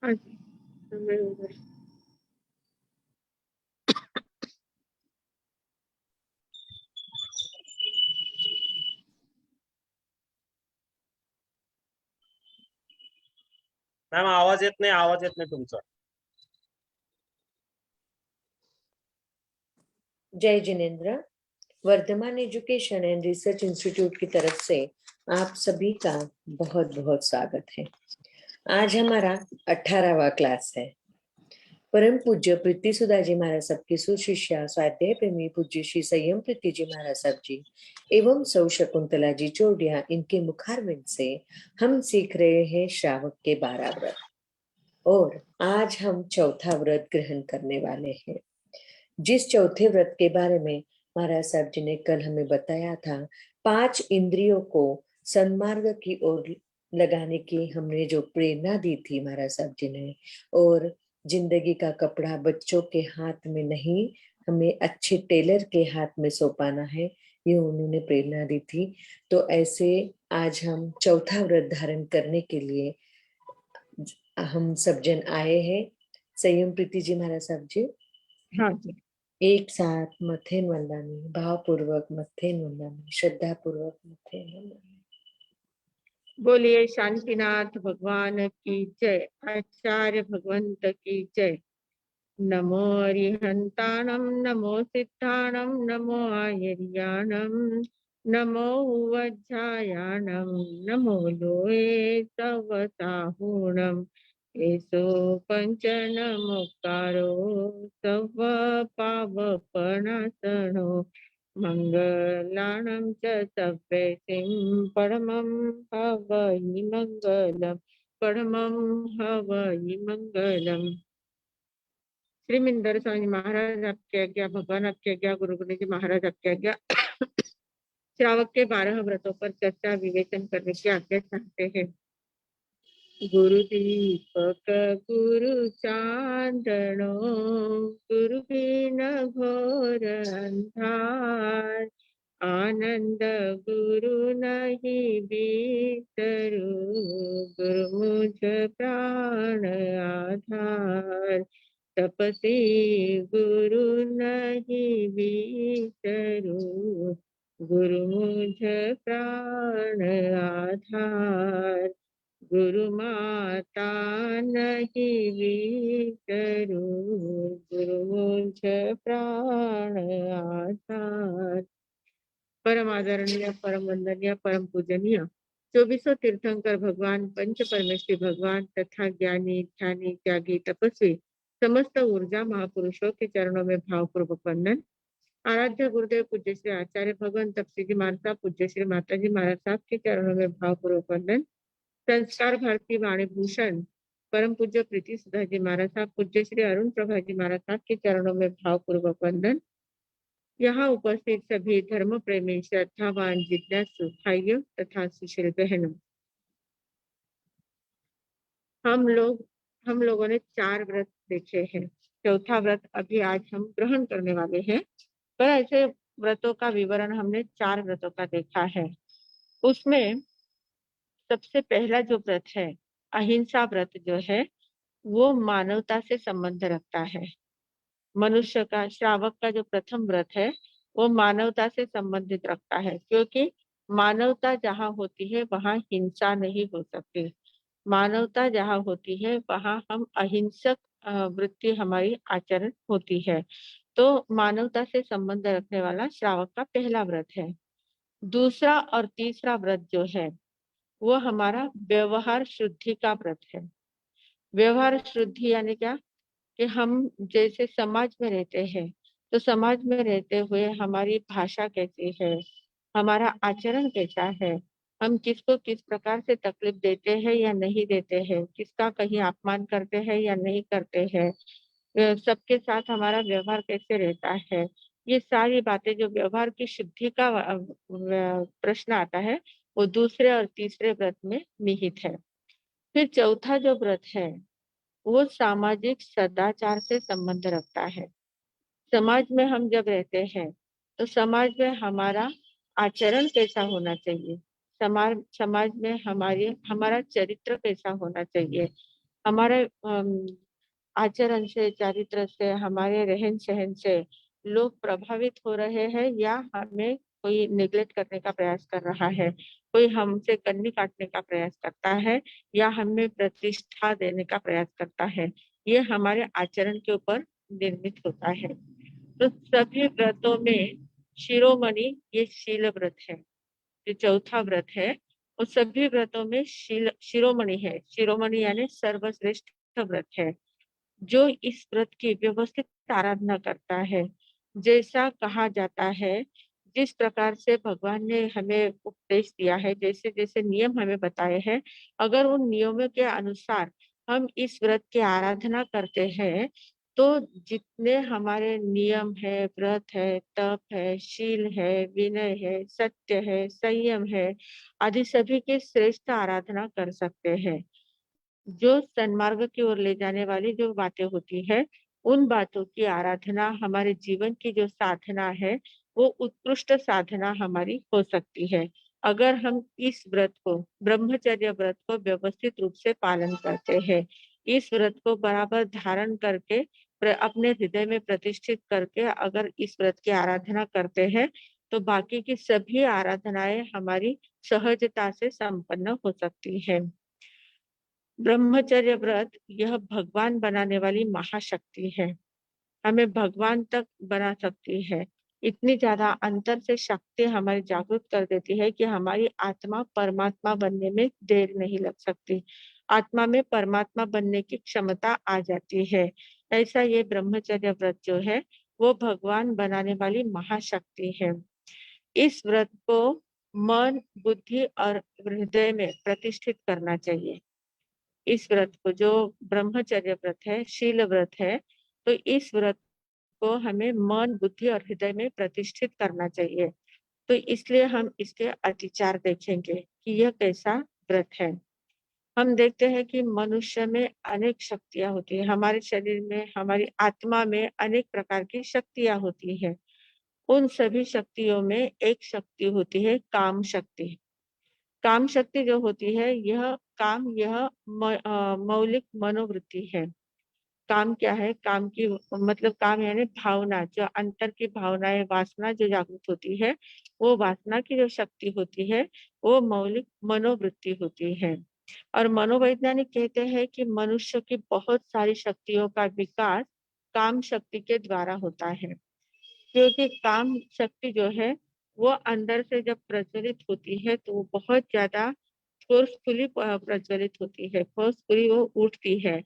हाँ जी, बरोबर. मॅम आवाज येत नाही तुमचा. Jai Jinendra. Vardhman education and research institute की तरफ से आप सभी का बहुत बहुत स्वागत है. आज हमारा 18वां क्लास है. परम पूज्य प्रीति सुधा जी महाराज साहब की सुशिष्या स्वाध्याय प्रेमी पूज्य श्री संयम प्रीति जी महाराज साहब जी एवं सौ शकुंतला जी चौड़िया, इनके मुखारविंद से हम सीख रहे हैं श्रावक के 12 व्रत. और आज हम चौथा व्रत ग्रहण करने वाले हैं. जिस चौथे व्रत के बारे में महाराज साहब जी ने कल हमें बताया था, 5 इंद्रियों को सन्मार्ग की ओर लगाने की हमने जो प्रेरणा दी थी महाराज साहब जी ने, और जिंदगी का कपड़ा बच्चों के हाथ में नहीं, हमें अच्छे टेलर के हाथ में सौंपाना है, ये उन्होंने प्रेरणा दी थी. तो ऐसे आज हम चौथा व्रत धारण करने के लिए हम सब जन आए हैं. संयम प्रीति जी महाराज साहब जी, हाँ जी. एक साथ मथेन वंदानी, भावपूर्वक मथेन वंदानी, श्रद्धा पूर्वक मथेन वंदानी. बोलिए शांतिनाथ भगवान की जय. आचार्य भगवंत की जय. नमो अरिहंताणं नमो सिद्धाणं नमो आयर्याणं नमो वज्रायाणं नमो लोये सवसाहूणं येसो पंचनमुक्तारो सव पावपनाशनो मंगलानं च सव्येसिं परमं हवै मंगलम् परमं हवै मंगलम्. श्रीमिंदर स्वामी महाराज आपकी आज्ञा, भगवान आपकी आज्ञा, गुरु जी महाराज आपकी आज्ञा. श्रावक के 12 व्रतों पर चर्चा विवेचन करने की आज्ञा चाहते हैं. गुरु दीपक गुरु चांदनो गुरु बिन घोर अंधार आनंद गुरु नहीं बीतरु गुरु मुझ प्राण आधार तपसी गुरु नहीं बीतरु गुरु मुझ प्राण आधार गुरु माता नहीं बीतरु गुरु मुझ प्राण आधार. परम आदरणीय, परम वंदनीय, परम पूजनीय 2400 तीर्थंकर भगवान, पंच परमेश्वरी भगवान तथा ज्ञानी, ध्यानी, त्यागी, तपस्वी समस्त ऊर्जा महापुरुषों के चरणों में भावपूर्वक वंदन. आराध्य गुरुदेव पूज्य श्री आचार्य भगवान तपसी जी महाराज साहब, पूज्य श्री माता जी महाराज साहब के चरणों में भावपूर्वक वंदन. संस्कार भारती वाणी भूषण परम पूज्य प्रीति सुधा जी महाराज साहब, पूज्य श्री अरुण प्रभा जी महाराज साहब के चरणों में भावपूर्वक वंदन. यहाँ उपस्थित सभी धर्म प्रेमी, श्रद्धावान, जिज्ञासु भाइयों तथा सुशील बहनों, हम लोगों ने 4 व्रत देखे हैं. चौथा व्रत अभी आज हम ग्रहण करने वाले हैं. पर ऐसे व्रतों का विवरण हमने 4 व्रतों का देखा है. उसमें सबसे पहला जो व्रत है, अहिंसा व्रत जो है, वो मानवता से संबंध रखता है. मनुष्य का, श्रावक का जो प्रथम व्रत है वो मानवता से संबंधित रखता है, क्योंकि मानवता जहाँ होती है वहाँ हिंसा नहीं हो सकती. मानवता जहाँ होती है वहाँ हम अहिंसक वृत्ति हमारी आचरण होती है. तो मानवता से संबंध रखने वाला श्रावक का पहला व्रत है. दूसरा और तीसरा व्रत जो है वो हमारा व्यवहार शुद्धि का व्रत है. व्यवहार शुद्धि यानी क्या, कि हम जैसे समाज में रहते हैं तो समाज में रहते हुए हमारी भाषा कैसी है, हमारा आचरण कैसा है, हम किसको किस प्रकार से तकलीफ देते हैं या नहीं देते हैं, किसका कहीं अपमान करते हैं या नहीं करते हैं, सबके साथ हमारा व्यवहार कैसे रहता है, ये सारी बातें जो व्यवहार की शुद्धि का प्रश्न आता है वो दूसरे और तीसरे व्रत में निहित है. फिर चौथा जो व्रत है वो सामाजिक सदाचार से संबंध रखता है. समाज में हम जब रहते हैं तो समाज में हमारा आचरण कैसा होना चाहिए, समाज में हमारा चरित्र कैसा होना चाहिए, हमारे आचरण से, चारित्र से, हमारे रहन सहन से लोग प्रभावित हो रहे हैं या हमें कोई निग्लेक्ट करने का प्रयास कर रहा है, कोई हमसे कन्नी काटने का प्रयास करता है या हमें प्रतिष्ठा देने का प्रयास करता है, ये हमारे आचरण के ऊपर निर्मित होता है। तो सभी व्रतों में शिरोमणि ये शील व्रत है, जो चौथा व्रत है। वो सभी व्रतों में शिरोमणि है। शिरोमणि यानी सर्वश्रेष्ठ व्रत है। जो इस व्रत की व्यवस्थित आराधना करता है, जैसा कहा जाता है, जिस प्रकार से भगवान ने हमें उपदेश दिया है, जैसे जैसे नियम हमें बताए हैं, अगर उन नियमों के अनुसार हम इस व्रत की आराधना करते हैं, तो जितने हमारे नियम है, व्रत है, तप है, शील है, विनय है, सत्य है, संयम है, आदि सभी की श्रेष्ठ आराधना कर सकते हैं। जो सन्मार्ग की ओर ले जाने वाली जो बातें होती है, उन बातों की आराधना हमारे जीवन की जो साधना है, वो उत्कृष्ट साधना हमारी हो सकती है। अगर हम इस व्रत को, ब्रह्मचर्य व्रत को व्यवस्थित रूप से पालन करते हैं, इस व्रत को बराबर धारण करके अपने हृदय में प्रतिष्ठित करके अगर इस व्रत की आराधना करते हैं, तो बाकी की सभी आराधनाएं हमारी सहजता से संपन्न हो सकती है। ब्रह्मचर्य व्रत यह भगवान बनाने वाली महाशक्ति है, हमें भगवान तक बना सकती है। इतनी ज्यादा अंतर से शक्ति हमारी जागृत कर देती है कि हमारी आत्मा परमात्मा बनने में देर नहीं लग सकती। आत्मा में परमात्मा बनने की क्षमता आ जाती है। ऐसा ये ब्रह्मचर्य व्रत जो है, वो भगवान बनाने वाली महाशक्ति है। इस व्रत को मन, बुद्धि और हृदय में प्रतिष्ठित करना चाहिए। इस व्रत को, जो ब्रह्मचर्य व्रत है, शील व्रत है, तो इस व्रत को हमें मन, बुद्धि और हृदय में प्रतिष्ठित करना चाहिए। तो इसलिए हम इसके अतिचार देखेंगे कि यह कैसा व्रत है। हम देखते हैं कि मनुष्य में अनेक शक्तियां होती है, हमारे शरीर में, हमारी आत्मा में अनेक प्रकार की शक्तियां होती है। उन सभी शक्तियों में एक शक्ति होती है काम शक्ति। काम शक्ति जो होती है, यह मौलिक मनोवृत्ति है। काम क्या है? काम की मतलब काम यानी भावना, जो अंतर की भावनाएं, वासना जो जागृत होती है, वो वासना की जो शक्ति होती है, वो मौलिक मनोवृत्ति होती है। और मनोवैज्ञानिक कहते हैं कि मनुष्य की बहुत सारी शक्तियों का विकास काम शक्ति के द्वारा होता है। क्योंकि काम शक्ति जो है, वो अंदर से जब प्रज्वलित होती है, तो वो बहुत ज्यादा फोर्सफुली प्रज्वलित होती है, फोर्सफुली वो उठती है।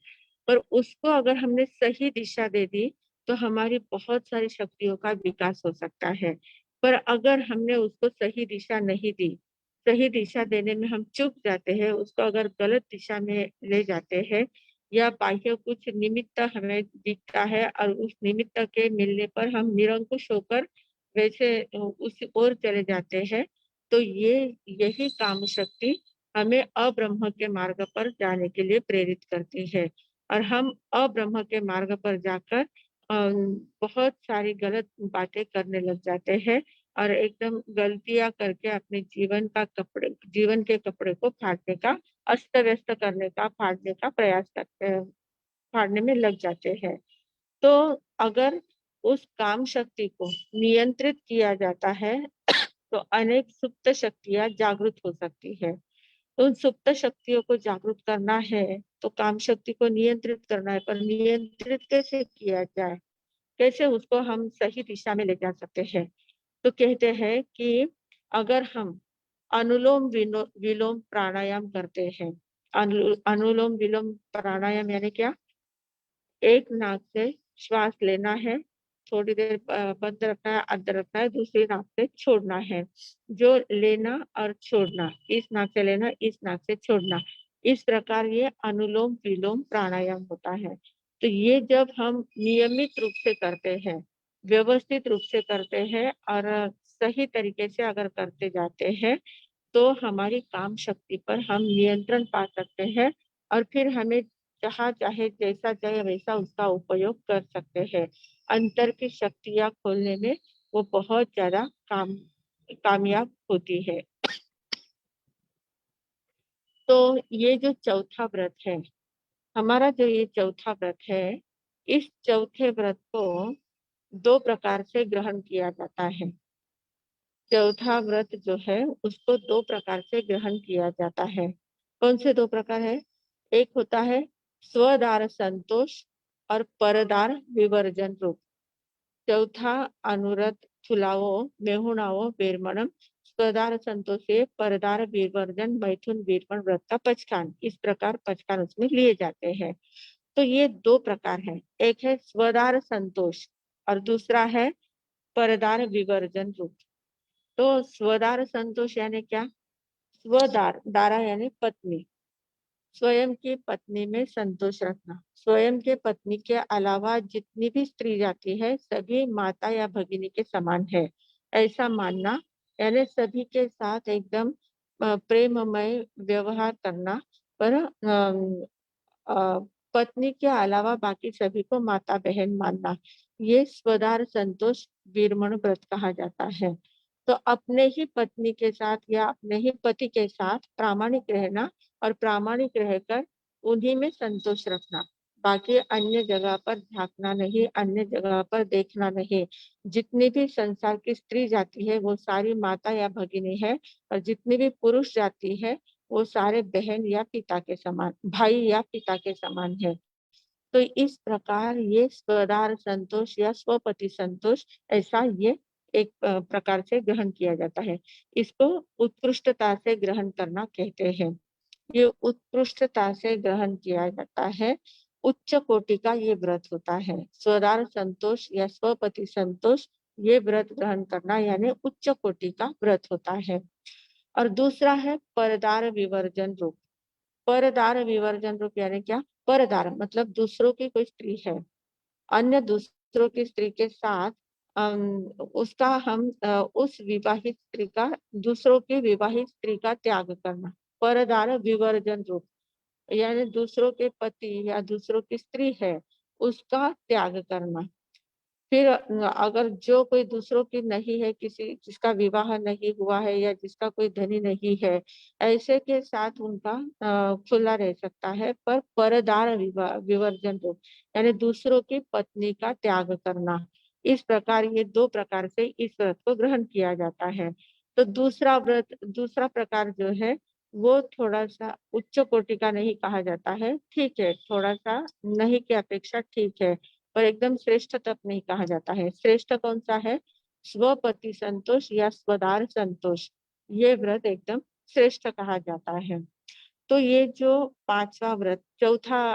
पर उसको अगर हमने सही दिशा दे दी, तो हमारी बहुत सारी शक्तियों का विकास हो सकता है। पर अगर हमने उसको सही दिशा नहीं दी, सही दिशा देने में हम चूक जाते हैं, उसको अगर गलत दिशा में ले जाते हैं, या बाह्य कुछ निमित्त हमें दिखता है और उस निमित्त के मिलने पर हम निरंकुश होकर वैसे उस ओर चले जाते हैं, तो यही काम शक्ति हमें अब्रह्म के मार्ग पर जाने के लिए प्रेरित करती है। और हम अब्रह्म के मार्ग पर जाकर बहुत सारी गलत बातें करने लग जाते हैं और एकदम गलतियां करके अपने जीवन के कपड़े को फाड़ने का, अस्त व्यस्त करने का, फाड़ने का प्रयास करते हैं, फाड़ने में लग जाते हैं। तो अगर उस काम शक्ति को नियंत्रित किया जाता है, तो अनेक सुप्त शक्तियां जागृत हो सकती है। तो उन सुप्त शक्तियों को जागृत करना है, तो काम शक्ति को नियंत्रित करना है, पर नियंत्रित कैसे किया जाए, कैसे उसको हम सही दिशा में ले जा सकते हैं? तो कहते हैं कि अगर हम अनुलोम विलोम प्राणायाम करते हैं, अनुलोम विलोम प्राणायाम यानी क्या? एक नाक से श्वास लेना है, थोड़ी देर बंद रखना है, अंदर रखना है, दूसरी नाक से छोड़ना है। जो लेना और छोड़ना, इस नाक से लेना, इस नाक से छोड़ना, इस प्रकार ये अनुलोम विलोम प्राणायाम होता है। तो ये जब हम नियमित रूप से करते हैं, व्यवस्थित रूप से करते हैं और सही तरीके से अगर करते जाते हैं, तो हमारी काम शक्ति पर हम नियंत्रण पा सकते हैं और फिर हमें जहाँ चाहे, जैसा चाहे वैसा उसका उपयोग कर सकते हैं। अंतर की शक्तियाँ खोलने में वो बहुत ज्यादा कामयाब होती है। तो ये जो चौथा व्रत है, हमारा जो ये चौथा व्रत है, इस चौथे व्रत को 2 प्रकार से ग्रहण किया जाता है। चौथा व्रत जो है उसको 2 प्रकार से ग्रहण किया जाता है। कौन से 2 प्रकार है? एक होता है स्वदार संतोष और परदार विवर्जन रूप। चौथा अनुरत छुलाओ मेहुणाओ बेरमणम स्वदार संतोषे परदार विवर्जन मैथुन बीरमण व्रत का पचकान। इस प्रकार पचकान उसमें लिए जाते हैं। तो ये 2 प्रकार हैं। एक है स्वदार संतोष और दूसरा है परदार विवर्जन रूप। तो स्वदार संतोष यानी क्या? स्वदार, दारा यानी पत्नी, स्वयं की पत्नी में संतोष रखना। स्वयं के पत्नी के अलावा जितनी भी स्त्री जाति है सभी माता या भगिनी के समान है, ऐसा मानना, यानी सभी के साथ एकदम प्रेममय व्यवहार करना, पर पत्नी के अलावा बाकी सभी को माता बहन मानना, ये स्वदार संतोष वीरमण व्रत कहा जाता है। तो अपने ही पत्नी के साथ या अपने ही पति के साथ प्रामाणिक रहना और प्रामाणिक रहकर उन्हीं में संतोष रखना, बाकी अन्य जगह पर झांकना नहीं, अन्य जगह पर देखना नहीं। जितनी भी संसार की स्त्री जाति है वो सारी माता या भगिनी है, और जितनी भी पुरुष जाति है वो सारे बहन या पिता के समान, भाई या पिता के समान है। तो इस प्रकार ये स्वदार संतोष या स्वपति संतोष, ऐसा ये एक प्रकार से ग्रहण किया जाता है। इसको उत्कृष्टता से ग्रहण करना कहते हैं। ये उत्कृष्टता से ग्रहण किया जाता है। उच्च कोटि का ये व्रत होता है। स्वदार संतोष या स्वपति संतोष, ये व्रत ग्रहण करना यानी उच्च कोटि का व्रत होता है। और दूसरा है परदार विवर्जन रूप। परदार विवर्जन रूप यानी क्या? परदार मतलब दूसरों की कोई स्त्री है, अन्य दूसरों की स्त्री के साथ उसका हम उस विवाहित स्त्री का, दूसरों की विवाहित स्त्री का त्याग करना, परदार विवर्जन रूप। यानी दूसरों के पति या दूसरों की स्त्री है उसका त्याग करना। फिर अगर जो कोई दूसरों की नहीं है, किसी जिसका विवाह नहीं हुआ है या जिसका कोई धनी नहीं है, ऐसे के साथ उनका खुला रह सकता है, पर परदार विवर्जन रूप यानी दूसरों की पत्नी का त्याग करना। इस प्रकार ये 2 प्रकार से इस व्रत को ग्रहण किया जाता है। तो दूसरा व्रत, दूसरा प्रकार जो है वो थोड़ा सा उच्च कोटि का नहीं कहा जाता है, ठीक है, थोड़ा सा नहीं की अपेक्षा ठीक है, पर एकदम श्रेष्ठ तक नहीं कहा जाता है। श्रेष्ठ कौन सा है? स्वपति संतोष या स्वदार संतोष, ये व्रत एकदम श्रेष्ठ कहा जाता है। तो ये जो 5वां व्रत, चौथा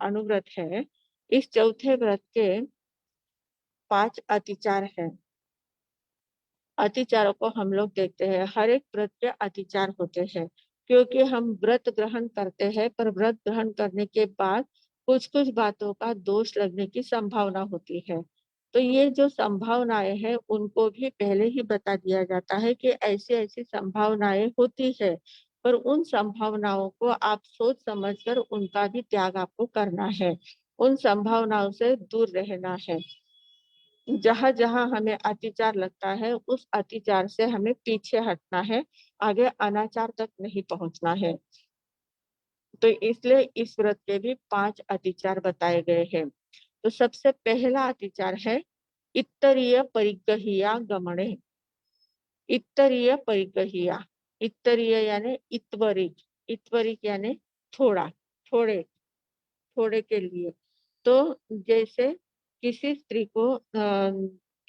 अनुव्रत है, इस चौथे व्रत के 5 अतिचार हैं। अतिचारों को हम लोग देखते हैं, हर एक व्रत के अतिचार होते हैं, क्योंकि हम व्रत ग्रहण करते हैं, पर व्रत ग्रहण करने के बाद कुछ कुछ बातों का दोष लगने की संभावना होती है। तो ये जो संभावनाएं हैं उनको भी पहले ही बता दिया जाता है कि ऐसी ऐसी संभावनाएं होती है, पर उन संभावनाओं को आप सोच समझकर उनका भी त्याग आपको करना है, उन संभावनाओं से दूर रहना है। जहाँ जहाँ हमें अतिचार लगता है उस अतिचार से हमें पीछे हटना है, आगे अनाचार तक नहीं पहुंचना है। तो इसलिए इस व्रत के भी 5 अतिचार बताए गए हैं। तो सबसे पहला अतिचार है इत्तरीय परिग्रहिया गमने। इत्तरीय परिग्रहिया, इत्तरीय यानी इत्वरिक, इत्वरिक यानी थोड़ा, थोड़े, थोड़े के लिए। तो जैसे किसी स्त्री को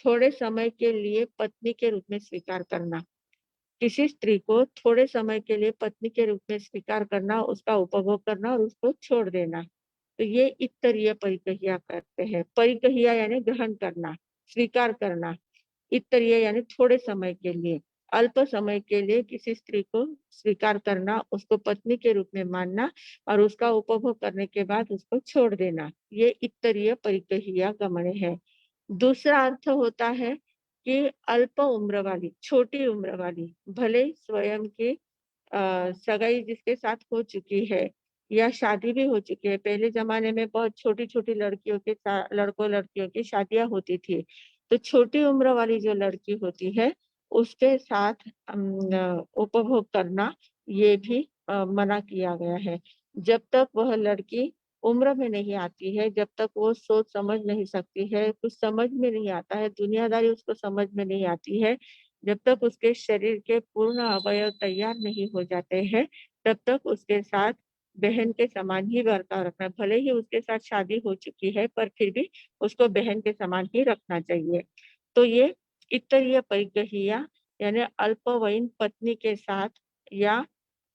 थोड़े समय के लिए पत्नी के रूप में स्वीकार करना, किसी स्त्री को थोड़े समय के लिए पत्नी के रूप में स्वीकार करना, उसका उपभोग करना और उसको छोड़ देना, तो ये इत्तरीय परिग्रहिया करते हैं। परिग्रहिया यानी ग्रहण करना, स्वीकार करना। इत्तरीय यानी थोड़े समय के लिए, अल्प समय के लिए किसी स्त्री को स्वीकार करना, उसको पत्नी के रूप में मानना और उसका उपभोग करने के बाद उसको छोड़ देना, ये इत्तरीय परिग्रहिया गमने है। दूसरा अर्थ होता है कि अल्प उम्र वाली, छोटी उम्र वाली, भले स्वयं की सगाई जिसके साथ हो चुकी है या शादी भी हो चुकी है। पहले जमाने में बहुत छोटी-छोटी लड़कियों के साथ, लड़कों लड़कियों की शादियां होती थी। तो छोटी उम्र वाली जो लड़की होती है उसके साथ उपभोग करना ये भी मना किया गया है। जब तक वह लड़की उम्र में नहीं आती है, जब तक वो सोच समझ नहीं सकती है, कुछ समझ में नहीं आता है, दुनियादारी उसको समझ में नहीं आती है, जब तक उसके शरीर के पूर्ण अवयव तैयार नहीं हो जाते हैं, तब तक उसके साथ बहन के समान ही बर्ताव रखना है। भले ही उसके साथ शादी हो चुकी है, पर फिर भी उसको बहन के समान ही रखना चाहिए। तो ये इत्तरीय परिग्रहिया यानी अल्पवयीन पत्नी के साथ या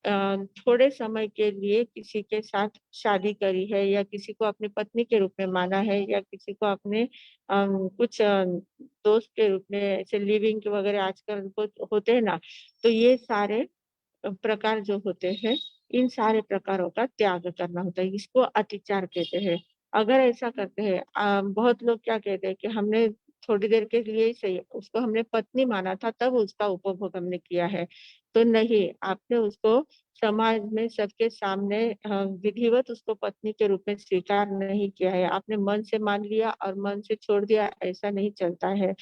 थोड़े समय के लिए किसी के साथ शादी करी है या किसी को अपनी पत्नी के रूप में माना है या किसी को अपने कुछ दोस्त के रूप में ऐसे लिविंग वगैरह आजकल होते हैं ना, तो ये सारे प्रकार जो होते हैं, इन सारे प्रकारों का त्याग करना होता है। इसको अतिचार कहते हैं। अगर ऐसा करते हैं बहुत लोग क्या कहते हैं कि हमने थोड़ी देर के लिए ही सही, उसको हमने पत्नी माना था तब उसका उपभोग हमने किया है। तो नहीं, आपने उसको समाज में सबके सामने विधिवत उसको पत्नी के रूप में स्वीकार नहीं किया है। आपने मन से मान लिया और मन से छोड़ दिया, ऐसा नहीं चलता है।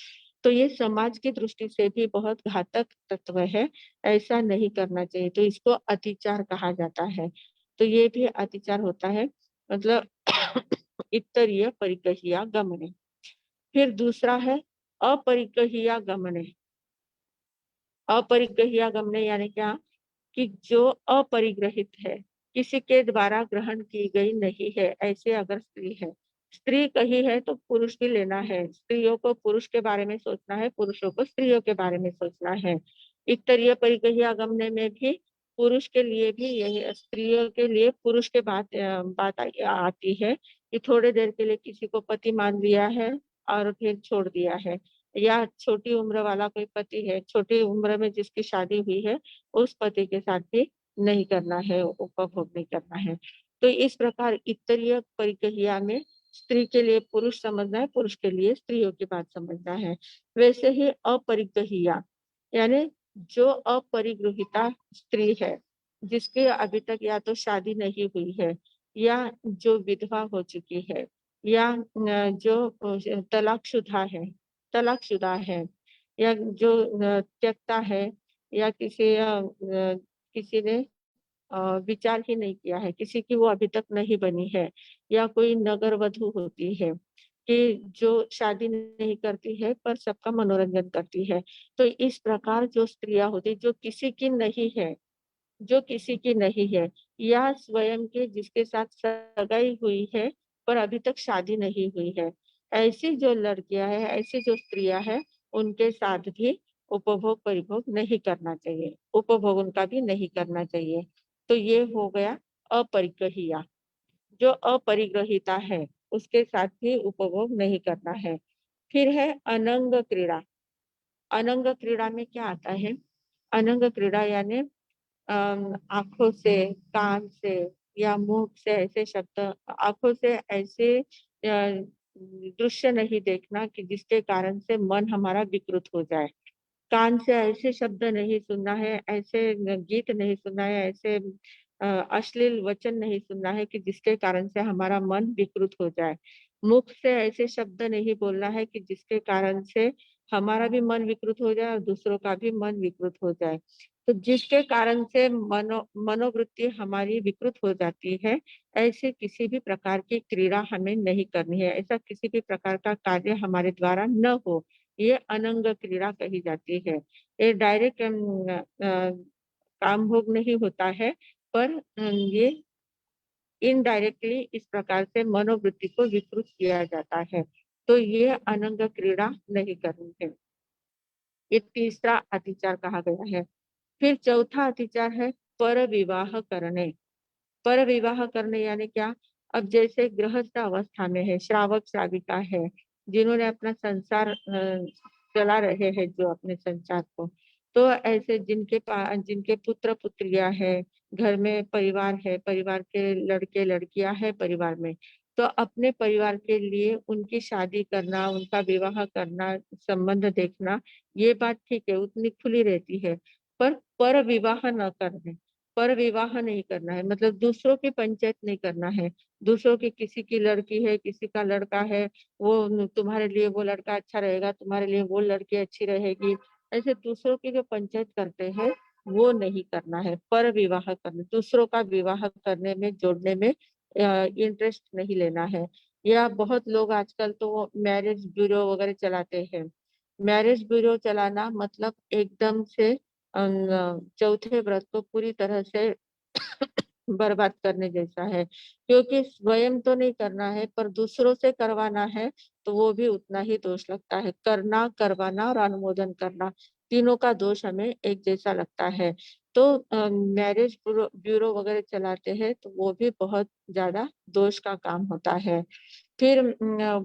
तो ये समाज की दृष्टि से भी बहुत घातक तत्व है। ऐसा नहीं करना चाहिए, तो इसको अतिचार कहा जाता है। तो ये भी अतिचार होता है, मतलब इत्तरीय परिग्रहिया गमने। फिर दूसरा है अपरिग्रहिया गमने। अपरिग्रहिया गमने यानी क्या, कि जो अपरिग्रहित है, किसी के द्वारा ग्रहण की गई नहीं है, ऐसे अगर स्त्री है, स्त्री कही है तो पुरुष भी लेना है, स्त्रियों को पुरुष के बारे में सोचना है, पुरुषों को स्त्रियों के बारे में सोचना है। इत्तरीय परिग्रहिया गमने में भी पुरुष के लिए भी यही, स्त्रियों के लिए पुरुष के बात आती है कि थोड़े देर के लिए किसी को पति मान लिया है और फिर छोड़ दिया है, या छोटी उम्र वाला कोई पति है, छोटी उम्र में जिसकी शादी हुई है, उस पति के साथ भी नहीं करना है, उपभोग नहीं करना है। तो इस प्रकार इत्तरीय परिग्रहिया में स्त्री के लिए पुरुष समझना है, पुरुष के लिए स्त्रियों की बात समझना है। वैसे ही अपरिग्रहिया यानी जो अपरिगृहिता स्त्री है, जिसकी अभी तक या तो शादी नहीं हुई है या जो विधवा हो चुकी है या जो तलाकशुदा है या जो त्यक्ता है या किसी ने विचार ही नहीं किया है, किसी की वो अभी तक नहीं बनी है, या कोई नगर वधू होती है कि जो शादी नहीं करती है पर सबका मनोरंजन करती है। तो इस प्रकार जो स्त्रियाँ होती जो किसी की नहीं है, जो किसी की नहीं है या स्वयं के जिसके साथ सगाई हुई है पर अभी तक शादी नहीं हुई है, ऐसी जो लड़कियां हैं, ऐसी जो स्त्रियां हैं, उनके साथ भी उपभोग परिभोग नहीं करना चाहिए, उपभोग उनका भी नहीं करना चाहिए। तो ये हो गया अपरिग्रहिया। जो अपरिग्रहिता है उसके साथ भी उपभोग नहीं करना है। फिर है अनंग क्रीड़ा। अनंग क्रीड़ा में क्या आता है, अनंग क्रीड़ा यानी आँखों से, कान से या मुँह से ऐसे शब्द, आँखों से ऐसे दृश्य नहीं देखना कि जिसके कारण से मन हमारा विकृत हो जाए। कान से ऐसे शब्द नहीं सुनना है, ऐसे गीत नहीं सुनना है, ऐसे अश्लील वचन नहीं सुनना है कि जिसके कारण से हमारा मन विकृत हो जाए। मुख से ऐसे शब्द नहीं बोलना है कि जिसके कारण से हमारा भी मन विकृत हो जाए और दूसरों का भी मन विकृत हो जाए। तो जिसके कारण से मनोवृत्ति हमारी विकृत हो जाती है, ऐसे किसी भी प्रकार की क्रीड़ा हमें नहीं करनी है। ऐसा किसी भी प्रकार का कार्य हमारे द्वारा न हो, ये अनंग क्रीड़ा कही जाती है। ये डायरेक्ट काम भोग नहीं होता है, पर ये इनडायरेक्टली इस प्रकार से मनोवृत्ति को विकृत किया जाता है। तो ये अनंग क्रीड़ा नहीं करनी है। ये तीसरा अतिचार कहा गया है। फिर चौथा अतिचार है पर विवाह करने। पर विवाह करने यानी क्या, अब जैसे गृहस्थ अवस्था में है, श्रावक श्राविका है, जिन्होंने अपना संसार चला रहे हैं जो अपने संसार को, तो ऐसे जिनके पुत्र पुत्रियां है, घर में परिवार है, परिवार के लड़के लड़कियां है परिवार में, तो अपने परिवार के लिए उनकी शादी करना, उनका विवाह करना, संबंध देखना, ये बात ठीक है, उतनी खुली रहती है। पर विवाह न करने, पर विवाह नहीं करना है, मतलब दूसरों की पंचायत नहीं करना है। दूसरों की, किसी की लड़की है, किसी का लड़का है, वो तुम्हारे लिए वो लड़का अच्छा रहेगा, तुम्हारे लिए वो लड़की अच्छी रहेगी, ऐसे दूसरों की जो पंचायत करते हैं वो नहीं करना है। पर विवाह करने, दूसरों का विवाह करने में, जोड़ने में इंटरेस्ट नहीं लेना है। या बहुत लोग आजकल तो मैरिज ब्यूरो वगैरह चलाते हैं। मैरिज ब्यूरो चलाना मतलब एकदम से चौथे व्रत को पूरी तरह से बर्बाद करने जैसा है, क्योंकि स्वयं तो नहीं करना है पर दूसरों से करवाना है तो वो भी उतना ही दोष लगता है। करना, करवाना और अनुमोदन करना, तीनों का दोष हमें एक जैसा लगता है। तो मैरिज ब्यूरो ब्यूरो वगैरह चलाते हैं तो वो भी बहुत ज़्यादा दोष का काम होता है। फिर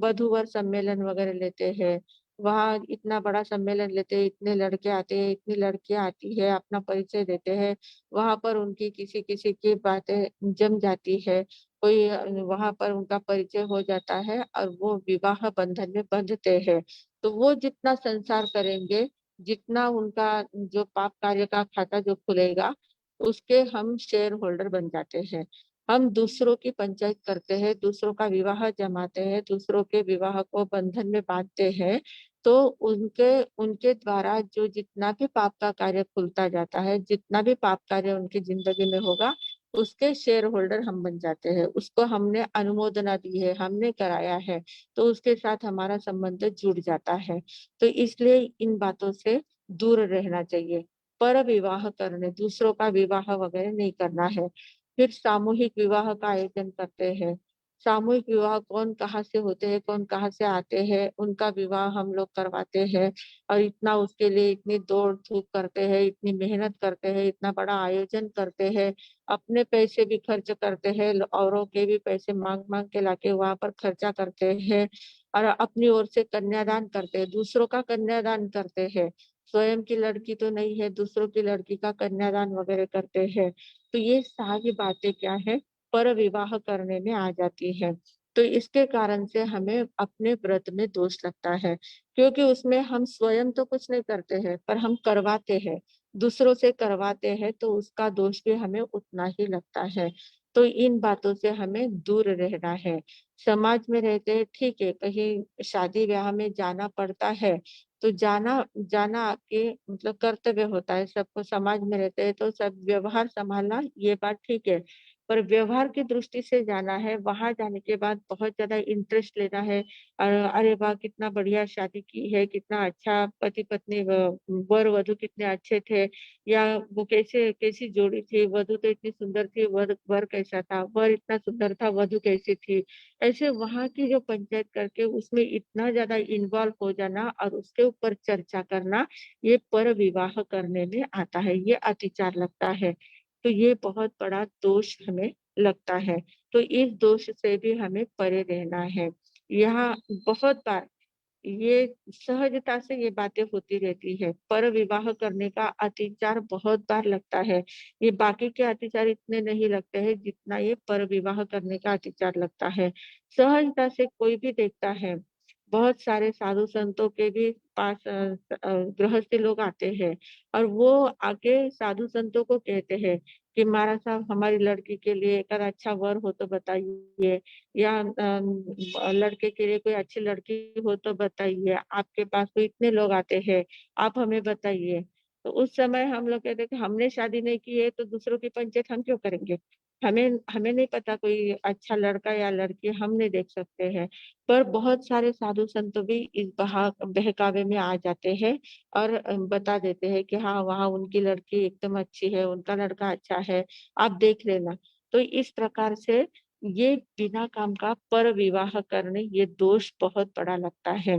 वधू-वर सम्मेलन वगैरह लेते हैं। वहाँ इतना बड़ा सम्मेलन लेते हैं, इतने लड़के आते हैं, इतनी लड़कियाँ आती है, अपना परिचय देते हैं। वहाँ पर उनकी किसी-किसी की बातें जम जाती है। कोई वहाँ पर उनका परिचय हो जाता है और वो विवाह बंधन में बंधते हैं। तो वो जितना संसार करेंगे, जितना उनका जो पाप कार्य का खाता जो खुलेगा, उसके हम शेयर होल्डर बन जाते हैं। हम दूसरों की पंचायत करते हैं, दूसरों का विवाह जमाते हैं, दूसरों के विवाह को बंधन में बाँधते हैं, तो उनके उनके द्वारा जो जितना भी पाप का कार्य खुलता जाता है, जितना भी पाप कार्य उनकी ज़िंदगी में होगा, उसके शेयर होल्डर हम बन जाते हैं। उसको हमने अनुमोदना दी है, हमने कराया है, तो उसके साथ हमारा संबंध जुड़ जाता है। तो इसलिए इन बातों से दूर रहना चाहिए। पर-विवाह करने, दूसरों का विवाह वगैरह नहीं करना है। फिर सामूहिक विवाह का आयोजन करते हैं। सामूहिक विवाह कौन कहाँ से होते हैं, कौन कहाँ से आते हैं, उनका विवाह हम लोग करवाते हैं और इतना उसके लिए इतनी दौड़-धूप करते हैं, इतनी मेहनत करते हैं, इतना बड़ा आयोजन करते हैं, अपने पैसे भी खर्च करते हैं, औरों के भी पैसे माँग-माँग के लाके वहाँ पर खर्चा करते हैं और अपनी ओर से कन्यादान करते हैं, दूसरों का कन्यादान करते हैं। स्वयं की लड़की तो नहीं है, दूसरों की लड़की का कन्यादान वगैरह करते हैं। तो ये सारी बातें क्या है, पर-विवाह करने में आ जाती है। तो इसके कारण से हमें अपने व्रत में दोष लगता है, क्योंकि उसमें हम स्वयं तो कुछ नहीं करते हैं, पर हम करवाते हैं, दूसरों से करवाते हैं तो उसका दोष भी हमें उतना ही लगता है। तो इन बातों से हमें दूर रहना है। समाज में रहते हैं ठीक है, कहीं शादी-ब्याह में जाना पड़ता है, तो जाना जाना आपके मतलब कर्तव्य होता है, सबको समाज में रहते हैं तो सब व्यवहार सँभालना ये बात ठीक है। पर व्यवहार की दृष्टि से जाना है, वहाँ जाने के बाद बहुत ज़्यादा इंटरेस्ट लेना है अरे वाह! कितना बढ़िया शादी की है, कितना अच्छा पति-पत्नी वर-वधू कितने अच्छे थे या वो कैसी जोड़ी थी, वधू तो इतनी सुंदर थी, वर वर कैसा था, वर इतना सुंदर था, वधू कैसी थी। ऐसे वहाँ की जो पंचायत करके उसमें इतना ज़्यादा इन्वॉल्व हो जाना और उसके ऊपर चर्चा करना, ये पर-विवाह करने में आता है, ये अतिचार लगता है। तो ये बहुत बड़ा दोष हमें लगता है। तो इस दोष से भी हमें परे रहना है। यहाँ बहुत बार ये सहजता से ये बातें होती रहती है। पर-विवाह करने का अतिचार बहुत बार लगता है। ये बाकी के अतिचार इतने नहीं लगते हैं जितना ये पर-विवाह करने का अतिचार लगता है। सहजता से कोई भी देखता है, बहुत सारे साधु संतों के भी पास गृहस्थी लोग आते हैं और वो आके साधु संतों को कहते हैं कि महाराज साहब हमारी लड़की के लिए एक आधा अच्छा वर हो तो बताइए या लड़के के लिए कोई अच्छी लड़की हो तो बताइए, आपके पास तो इतने लोग आते हैं, आप हमें बताइए। तो उस समय हम लोग कहते हैं कि हमने शादी नहीं की है तो दूसरों की पंचायत हम क्यों करेंगे? हमें हमें नहीं पता कोई अच्छा लड़का या लड़की हम नहीं देख सकते हैं। पर बहुत सारे साधु संत भी इस बहकावे में आ जाते हैं और बता देते हैं कि हाँ, वहाँ उनकी लड़की एकदम अच्छी है, उनका लड़का अच्छा है, आप देख लेना। तो इस प्रकार से ये बिना काम का पर-विवाह करने ये दोष बहुत बड़ा लगता है।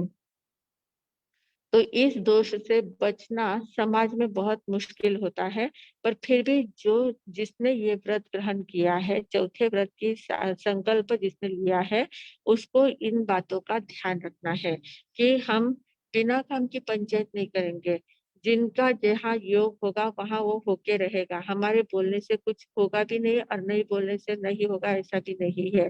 तो इस दोष से बचना समाज में बहुत मुश्किल होता है, पर फिर भी जो जिसने ये व्रत ग्रहण किया है, चौथे व्रत की संकल्प जिसने लिया है, उसको इन बातों का ध्यान रखना है कि हम बिना काम की पंचायत नहीं करेंगे। जिनका जहाँ योग होगा, वहाँ वो होके रहेगा। हमारे बोलने से कुछ होगा भी नहीं और नहीं बोलने से नहीं होगा, ऐसा भी नहीं है।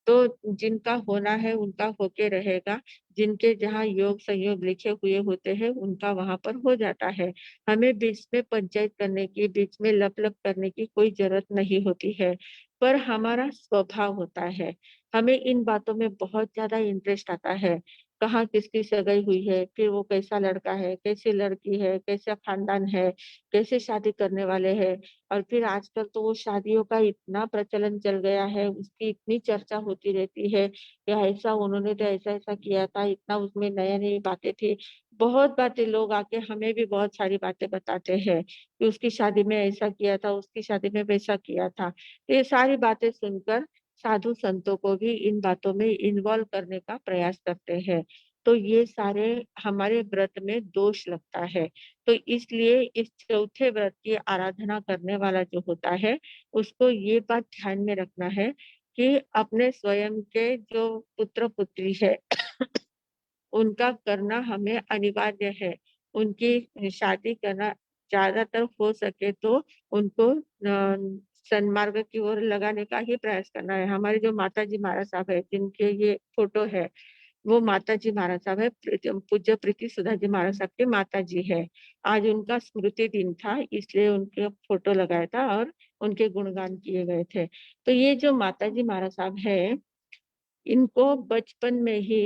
तो जिनका होना है, उनका होके रहेगा। जिनके जहाँ योग संयोग लिखे हुए होते हैं, उनका वहाँ पर हो जाता है। हमें बीच में पंचायत करने की, बीच में लप-लप करने की कोई ज़रूरत नहीं होती है, पर हमारा स्वभाव होता है। हमें इन बातों में बहुत ज़्यादा इंटरेस्ट आता है। कहाँ किसकी सगाई हुई है, फिर वो कैसा लड़का है, कैसी लड़की है, कैसा खानदान है, कैसे शादी करने वाले हैं। और फिर आजकल तो वो शादियों का इतना प्रचलन चल गया है, उसकी इतनी चर्चा होती रहती है कि ऐसा उन्होंने तो ऐसा-ऐसा किया था, इतना उसमें नई-नई बातें थी। बहुत बातें लोग आके हमें भी बहुत सारी बातें बताते हैं कि उसकी शादी में ऐसा किया था, उसकी शादी में वैसा किया था। तो ये सारी बातें सुनकर साधु संतों को भी इन बातों में इन्वॉल्व करने का प्रयास करते हैं। तो ये सारे हमारे व्रत में दोष लगता है। तो इसलिए इस चौथे व्रत की आराधना करने वाला जो होता है, उसको ये बात ध्यान में रखना है कि अपने स्वयं के जो पुत्र-पुत्री है उनका करना हमें अनिवार्य है। उनकी शादी करना ज़्यादातर हो सके तो उनको सन्मार्ग की ओर लगाने का ही प्रयास करना है। हमारे जो माताजी महाराज साहब हैं, जिनके ये फ़ोटो है, वो माताजी महाराज साहब है, पूज्य प्रीति सुधा जी महाराज साहब की माताजी है। आज उनका स्मृति दिन था, इसलिए उनके फ़ोटो लगाया था और उनके गुणगान किए गए थे। तो ये जो माताजी महाराज साहब हैं, इनको बचपन में ही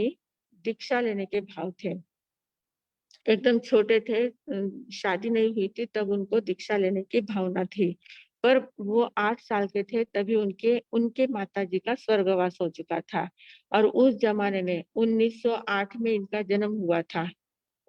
दीक्षा लेने के भाव थे। एकदम छोटे थे, शादी नहीं हुई थी तब उनको दीक्षा लेने की भावना थी। पर वो 8 साल के थे तभी उनके उनके माताजी का स्वर्गवास हो चुका था और उस ज़माने में 1908 में इनका जन्म हुआ था।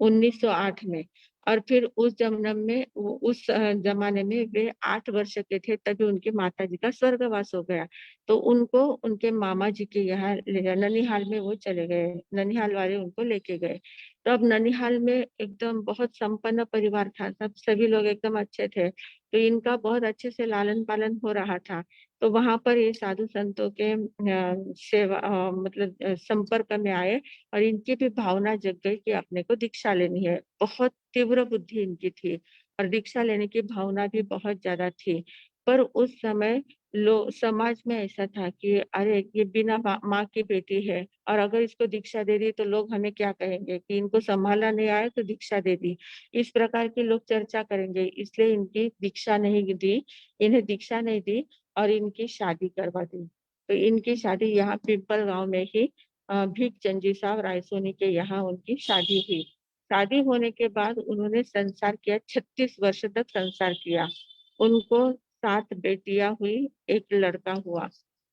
1908 में और फिर उस जन्म में उस ज़माने में वे 8 वर्ष के थे तभी उनकी माताजी का स्वर्गवास हो गया। तो उनको उनके मामा जी के यहाँ ले गया, ननिहाल में वो चले गए, ननिहाल वाले उनको लेके गए। तो अब ननिहाल में एकदम बहुत संपन्न परिवार था, सब सभी लोग एकदम अच्छे थे। तो इनका बहुत अच्छे से लालन-पालन हो रहा था। तो वहाँ पर ये साधु संतों के सेवा मतलब संपर्क में आए और इनकी भी भावना जग गई कि अपने को दीक्षा लेनी है। बहुत तीव्र बुद्धि इनकी थी और दीक्षा लेने की भावना भी बहुत ज़्यादा थी। पर उस समय समाज में ऐसा था कि अरे! ये बिना माँ की बेटी है और अगर इसको दीक्षा दे दी तो लोग हमें क्या कहेंगे कि इनको सँभालना नहीं आया तो दीक्षा दे दी। इस प्रकार के लोग चर्चा करेंगे इसलिए इनकी दीक्षा नहीं दी, इन्हें दीक्षा नहीं दी और इनकी शादी करवा दी। तो इनकी शादी यहाँ पिंपल गाँव में ही भीखचंद जी साहब रायसोनी के यहाँ उनकी शादी हुई। शादी होने के बाद उन्होंने संसार किया, 36 वर्ष तक संसार किया। उनको 7 बेटियाँ हुई, 1 लड़का हुआ।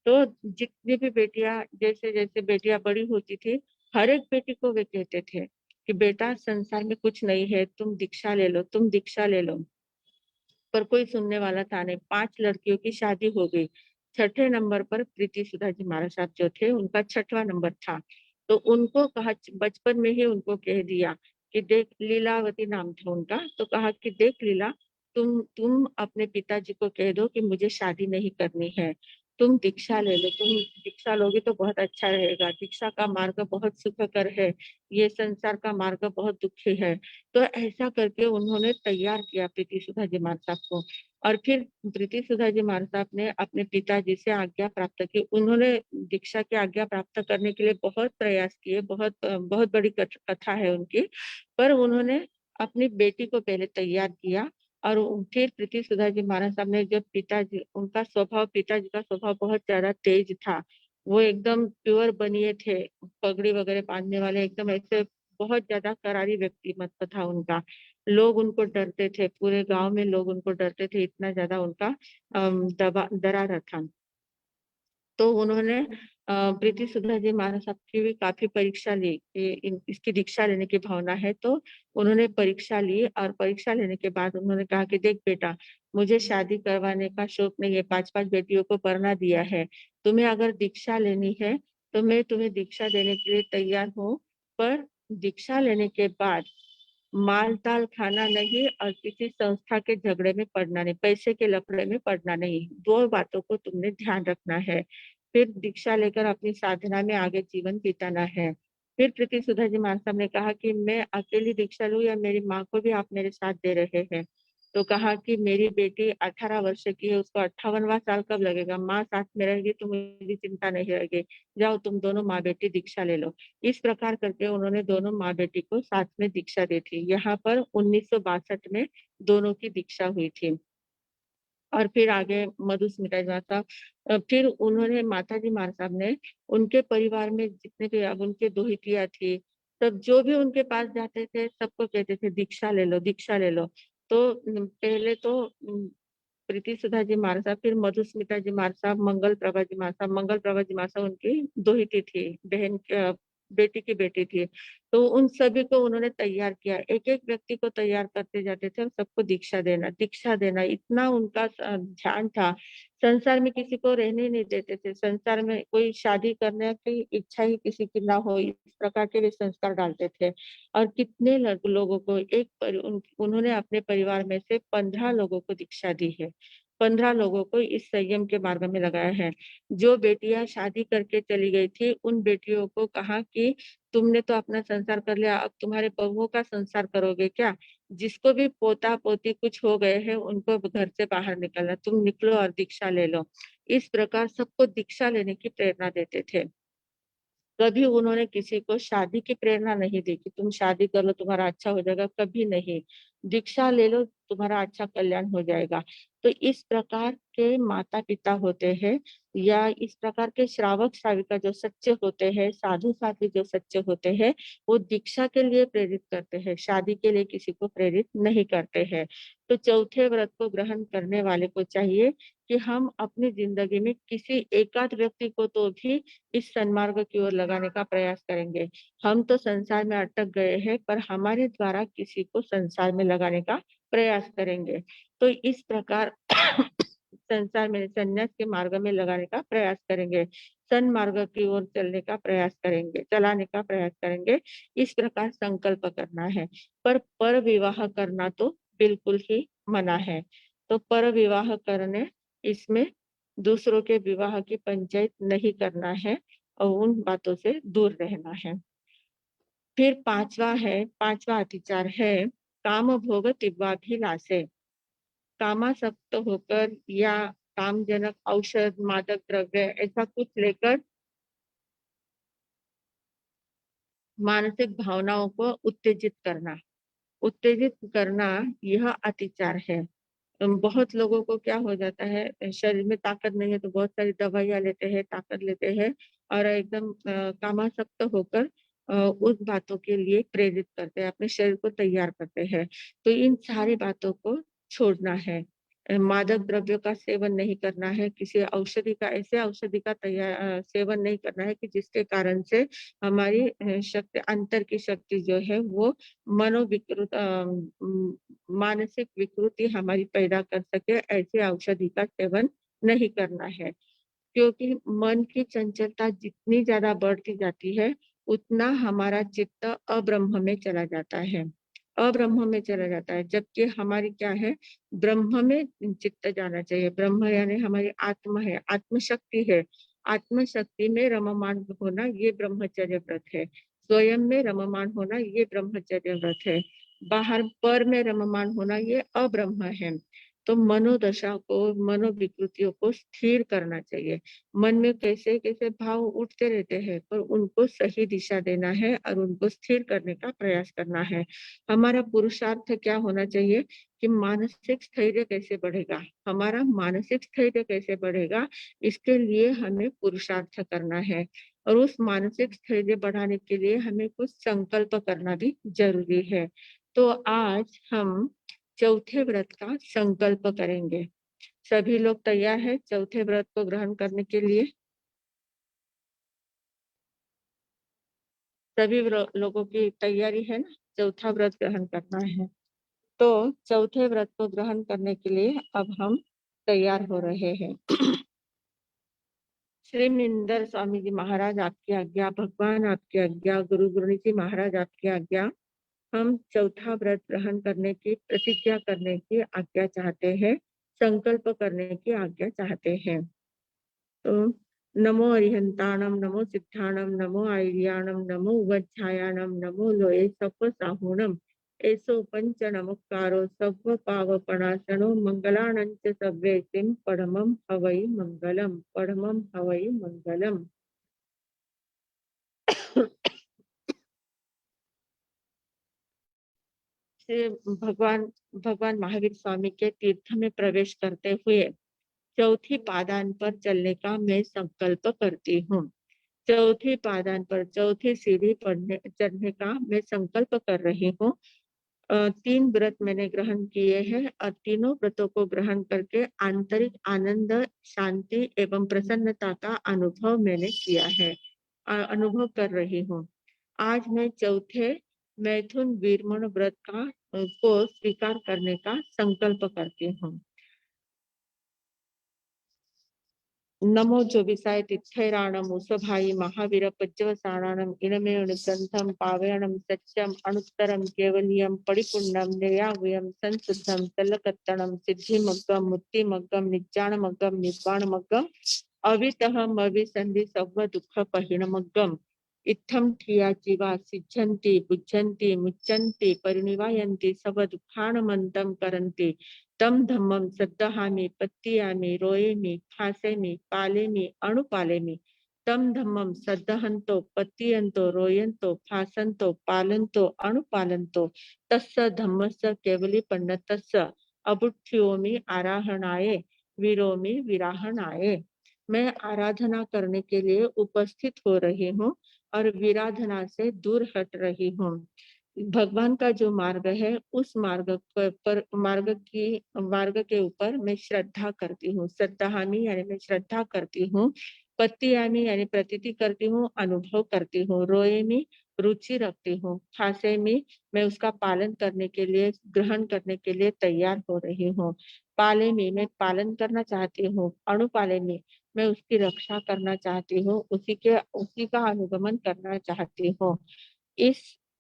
तो जितनी भी बेटियाँ जैसे-जैसे बेटियाँ बड़ी होती थी, हर एक बेटी को वे कहते थे कि बेटा संसार में कुछ नहीं है, तुम दीक्षा ले लो, तुम दीक्षा ले लो। पर कोई सुनने वाला था नहीं। 5 लड़कियों की शादी हो गई। छठे नंबर पर प्रीति सुधा जी महाराज साहब जो थे, उनका 6वां नंबर था। तो उनको कहा बचपन में ही उनको कह दिया कि देख लीलावती नाम था उनका, तो कहा कि देख लीला, तुम अपने पिताजी को कह दो कि मुझे शादी नहीं करनी है। तुम दीक्षा ले लो, तुम दीक्षा लोगे तो बहुत अच्छा रहेगा। दीक्षा का मार्ग बहुत सुखकर है, ये संसार का मार्ग बहुत दुखी है। तो ऐसा करके उन्होंने तैयार किया प्रीति सुधा जी महाराज साहब को और फिर प्रीति सुधा जी महाराज साहब ने अपने पिताजी से आज्ञा प्राप्त की। उन्होंने दीक्षा की आज्ञा प्राप्त करने के लिए बहुत प्रयास किए, बहुत बड़ी कथा है उनकी। पर उन्होंने अपनी बेटी को पहले तैयार किया और फिर प्रीति सुधा जी महाराज साहब ने जब पिताजी का स्वभाव बहुत ज़्यादा तेज था। वो एकदम प्योर बनिए थे, पगड़ी वगैरह बाँधने वाले एकदम ऐसे बहुत ज़्यादा करारी व्यक्तिमत्व था उनका। लोग उनको डरते थे, पूरे गाँव में लोग उनको डरते थे, इतना ज़्यादा उनका दरारा था। तो उन्होंने प्रीति सुधा जी महाराज साहब की भी काफ़ी परीक्षा ली कि इसकी दीक्षा लेने की भावना है, तो उन्होंने परीक्षा ली और परीक्षा लेने के बाद उन्होंने कहा कि देख बेटा, मुझे शादी करवाने का शौक नहीं है, 5-5 बेटियों को पढ़ना दिया है। तुम्हें अगर दीक्षा लेनी है, तो मैं तुम्हें दीक्षा देने के लिए तैयार हूँ, पर दीक्षा लेने के बाद माल-ताल खाना नहीं और किसी संस्था के झगड़े में पड़ना नहीं, पैसे के लफड़े में पड़ना नहीं। 2 बातों को तुमने ध्यान रखना है। फिर दीक्षा लेकर अपनी साधना में आगे जीवन बिताना है। फिर प्रीति सुधा जी महाराज साहब ने कहा कि मैं अकेली दीक्षा लूँ या मेरी माँ को भी आप मेरे साथ दे रहे हैं? तो कहा कि मेरी बेटी 18 वर्ष की है, उसको 58वाँ साल कब लगेगा? माँ साथ में रहेगी तो मुझे चिंता नहीं रहेगी। जाओ तुम दोनों माँ-बेटी दीक्षा ले लो। इस प्रकार करके उन्होंने दोनों माँ-बेटी को साथ में दीक्षा दी थी। यहाँ पर 1962 में दोनों की दीक्षा हुई थी। और फिर आगे मधुस्मिता जी महाराज साहब फिर उन्होंने माताजी महाराज साहब ने उनके परिवार में जितने भी अब उनके दोहितिया थी, सब जो भी उनके पास जाते थे सबको कहते थे दीक्षा ले लो, दीक्षा ले लो। तो पहले तो प्रीति सुधा जी मारसा, फिर मधुस्मिता जी मारसा, मंगल प्रभा जी मारसा। मंगल प्रभा जी मारसा उनकी दोहिती थी, बहन बेटी की बेटी थी। तो उन सभी को उन्होंने तैयार किया, एक एक व्यक्ति को तैयार करते जाते थे और सबको दीक्षा देना, दीक्षा देना, इतना उनका ध्यान था। संसार में किसी को रहने नहीं देते थे, संसार में कोई शादी करने की इच्छा ही किसी की ना हो, इस प्रकार के वे संस्कार डालते थे। और कितने लोगों को उन्होंने अपने परिवार में से 15 लोगों को दीक्षा दी है, 15 लोगों को इस संयम के मार्ग में लगाया है। जो बेटियां शादी करके चली गई थी उन बेटियों को कहा कि तुमने तो अपना संसार कर लिया, अब तुम्हारे बहुओं का संसार करोगे क्या? जिसको भी पोता पोती कुछ हो गए हैं उनको घर से बाहर निकलना, तुम निकलो और दीक्षा ले लो। इस प्रकार सबको दीक्षा लेने की प्रेरणा देते थे। कभी उन्होंने किसी को शादी की प्रेरणा नहीं दी कि तुम शादी कर लो तुम्हारा अच्छा हो जाएगा, कभी नहीं। दीक्षा ले लो तुम्हारा अच्छा कल्याण हो जाएगा। तो इस प्रकार के माता पिता होते हैं, या इस प्रकार के श्रावक श्राविका जो सच्चे होते हैं, साधु साथी जो सच्चे होते हैं, वो दीक्षा के लिए प्रेरित करते हैं, शादी के लिए किसी को प्रेरित नहीं करते हैं। तो चौथे व्रत को ग्रहण करने वाले को चाहिए कि हम अपनी जिंदगी में किसी एकाध व्यक्ति को तो भी इस सन्मार्ग की ओर लगाने का प्रयास करेंगे। हम तो संसार में अटक गए हैं, पर हमारे द्वारा किसी को संसार में लगाने का प्रयास करेंगे। तो इस प्रकार संसार में संन्यास के मार्ग में लगाने का प्रयास करेंगे, सन्मार्ग की ओर चलने का प्रयास करेंगे, चलाने का प्रयास करेंगे। इस प्रकार संकल्प करना है। पर विवाह करना तो बिल्कुल ही मना है। तो पर विवाह करने, इसमें दूसरों के विवाह की पंचायत नहीं करना है और उन बातों से दूर रहना है। फिर पांचवा अतिचार है काम भोग तिब्वाभिलाषे। कामासक्त होकर या कामजनक औषध, मादक द्रव्य ऐसा कुछ लेकर मानसिक भावनाओं को उत्तेजित करना यह अतिचार है। बहुत लोगों को क्या हो जाता है, शरीर में ताकत नहीं है तो बहुत सारी दवाइयां लेते हैं, ताकत लेते हैं और एकदम कामासक्त होकर उस बातों के लिए प्रेरित करते हैं, अपने शरीर को तैयार करते हैं। तो इन सारी बातों को छोड़ना है। मादक द्रव्यों का सेवन नहीं करना है, किसी ऐसे औषधि का सेवन नहीं करना है कि जिसके कारण से हमारी शक्ति, अंतर की शक्ति जो है वो मनोविकृत मानसिक विकृति हमारी पैदा कर सके, ऐसे औषधि का सेवन नहीं करना है। क्योंकि मन की चंचलता जितनी ज्यादा बढ़ती जाती है उतना हमारा चित्त अब्रह्म में चला जाता है, अब्रह्म में चला जाता है। जबकि हमारी क्या है, ब्रह्म में चित्त जाना चाहिए। ब्रह्म यानी हमारी आत्मा है, आत्मशक्ति है। आत्मशक्ति में रममान होना ये ब्रह्मचर्य व्रत है। स्वयं में रममान होना ये ब्रह्मचर्य व्रत है। बाहर पर में रममान होना ये अब्रह्म है। तो मनोदशा को, मनोविकृतियों को स्थिर करना चाहिए। मन में कैसे कैसे भाव उठते रहते हैं, पर उनको सही दिशा देना है और उनको स्थिर करने का प्रयास करना है। हमारा पुरुषार्थ क्या होना चाहिए कि मानसिक स्थैर्य कैसे बढ़ेगा, हमारा मानसिक स्थैर्य कैसे बढ़ेगा, इसके लिए हमें पुरुषार्थ करना है। और उस मानसिक स्थैर्य बढ़ाने के लिए हमें कुछ संकल्प करना भी जरूरी है। तो आज हम चौथे व्रत का संकल्प करेंगे। सभी लोग तैयार हैं चौथे व्रत को ग्रहण करने के लिए? सभी लोगों की तैयारी है ना, चौथा व्रत ग्रहण करना है। तो चौथे व्रत को ग्रहण करने के लिए अब हम तैयार हो रहे हैं। श्री मिंदर स्वामी जी महाराज आपकी आज्ञा, भगवान आपकी आज्ञा, गुरु गुरुनी जी महाराज आपकी आज्ञा, हम चौथा व्रत ग्रहण करने की प्रतिज्ञा करने की आज्ञा चाहते हैं, संकल्प करने की आज्ञा चाहते हैं। तो नमो अरिहंताणम, नमो सिद्धाणम, नमो आयर्याणम, नमो वज्झायाणम, नमो लोये सप्प साहूणम, एसो पंच नमस्कारो सव्व पावपणासनो मंगलानंच सव्येसिम परमं हवै मंगलम, परमं हवै मंगलम। से भगवान महावीर स्वामी के तीर्थ में प्रवेश करते हुए चौथी पादान पर चलने का मैं संकल्प करती हूँ। चौथी पादान पर चौथी सीढ़ी चढ़ने का मैं संकल्प कर रही हूँ। 3 व्रत मैंने ग्रहण किए हैं और तीनों व्रतों को ग्रहण करके आंतरिक आनंद, शांति एवं प्रसन्नता का अनुभव मैंने किया है, अनुभव कर रही हूँ। आज मैं चौथे मैथुन वीरमण व्रत को स्वीकार करने का संकल्प करती हूँ। नमो जोविसाय तिथैराणम उषभाई महावीर पज्जवसाणानम इनमेण ग्रंथम पावयणम सत्यम अनुत्तरम केवलियम परिपूर्णम निर्यागुयम संशुद्धम तलकत्तणम सिद्धिमग्गम मुक्तिमग्गम निज्जाणमग्गम निर्वाणमग्गम अवितहम अविसंधि सव्व दुःख पहिणमग्गम इत्थम ठिया जीवा सिद्धन्ति बुद्धन्ति मुच्यन्ति परिनिवायन्ति सव दुःखाणमन्तं करन्ति तम धम्मम सद्दहामि पत्तियामि रोयेमि फासेमि पालेमि अणुपालेमि तम धम्मम सद्दहन्तो पत्तियन्तो रोयन्तो फासन्तो पालन्तो अणुपालन्तो तस्य धम्मस्य केवलीपन्नतस्य अबुद्धयोमि आराहणाय विरोमि विराहणाय। मैं आराधना करने के लिए उपस्थित हो रही हूँ और विराधना से दूर हट रही हूँ। भगवान का जो मार्ग है उस मार्ग के ऊपर मैं श्रद्धा करती हूँ। श्रद्धाहामि यानी मैं श्रद्धा करती हूँ। पत्तियामी यानी प्रतीति करती हूँ, अनुभव करती हूँ। रोएमी रुचि रखती हूँ। फासेमी मैं उसका पालन करने के लिए, ग्रहण करने के लिए तैयार हो रही हूँ। पालेमी मैं पालन करना चाहती हूँ। अणुपालेमी मैं उसकी रक्षा करना चाहती हूँ, उसी का अनुगमन करना चाहती हूँ।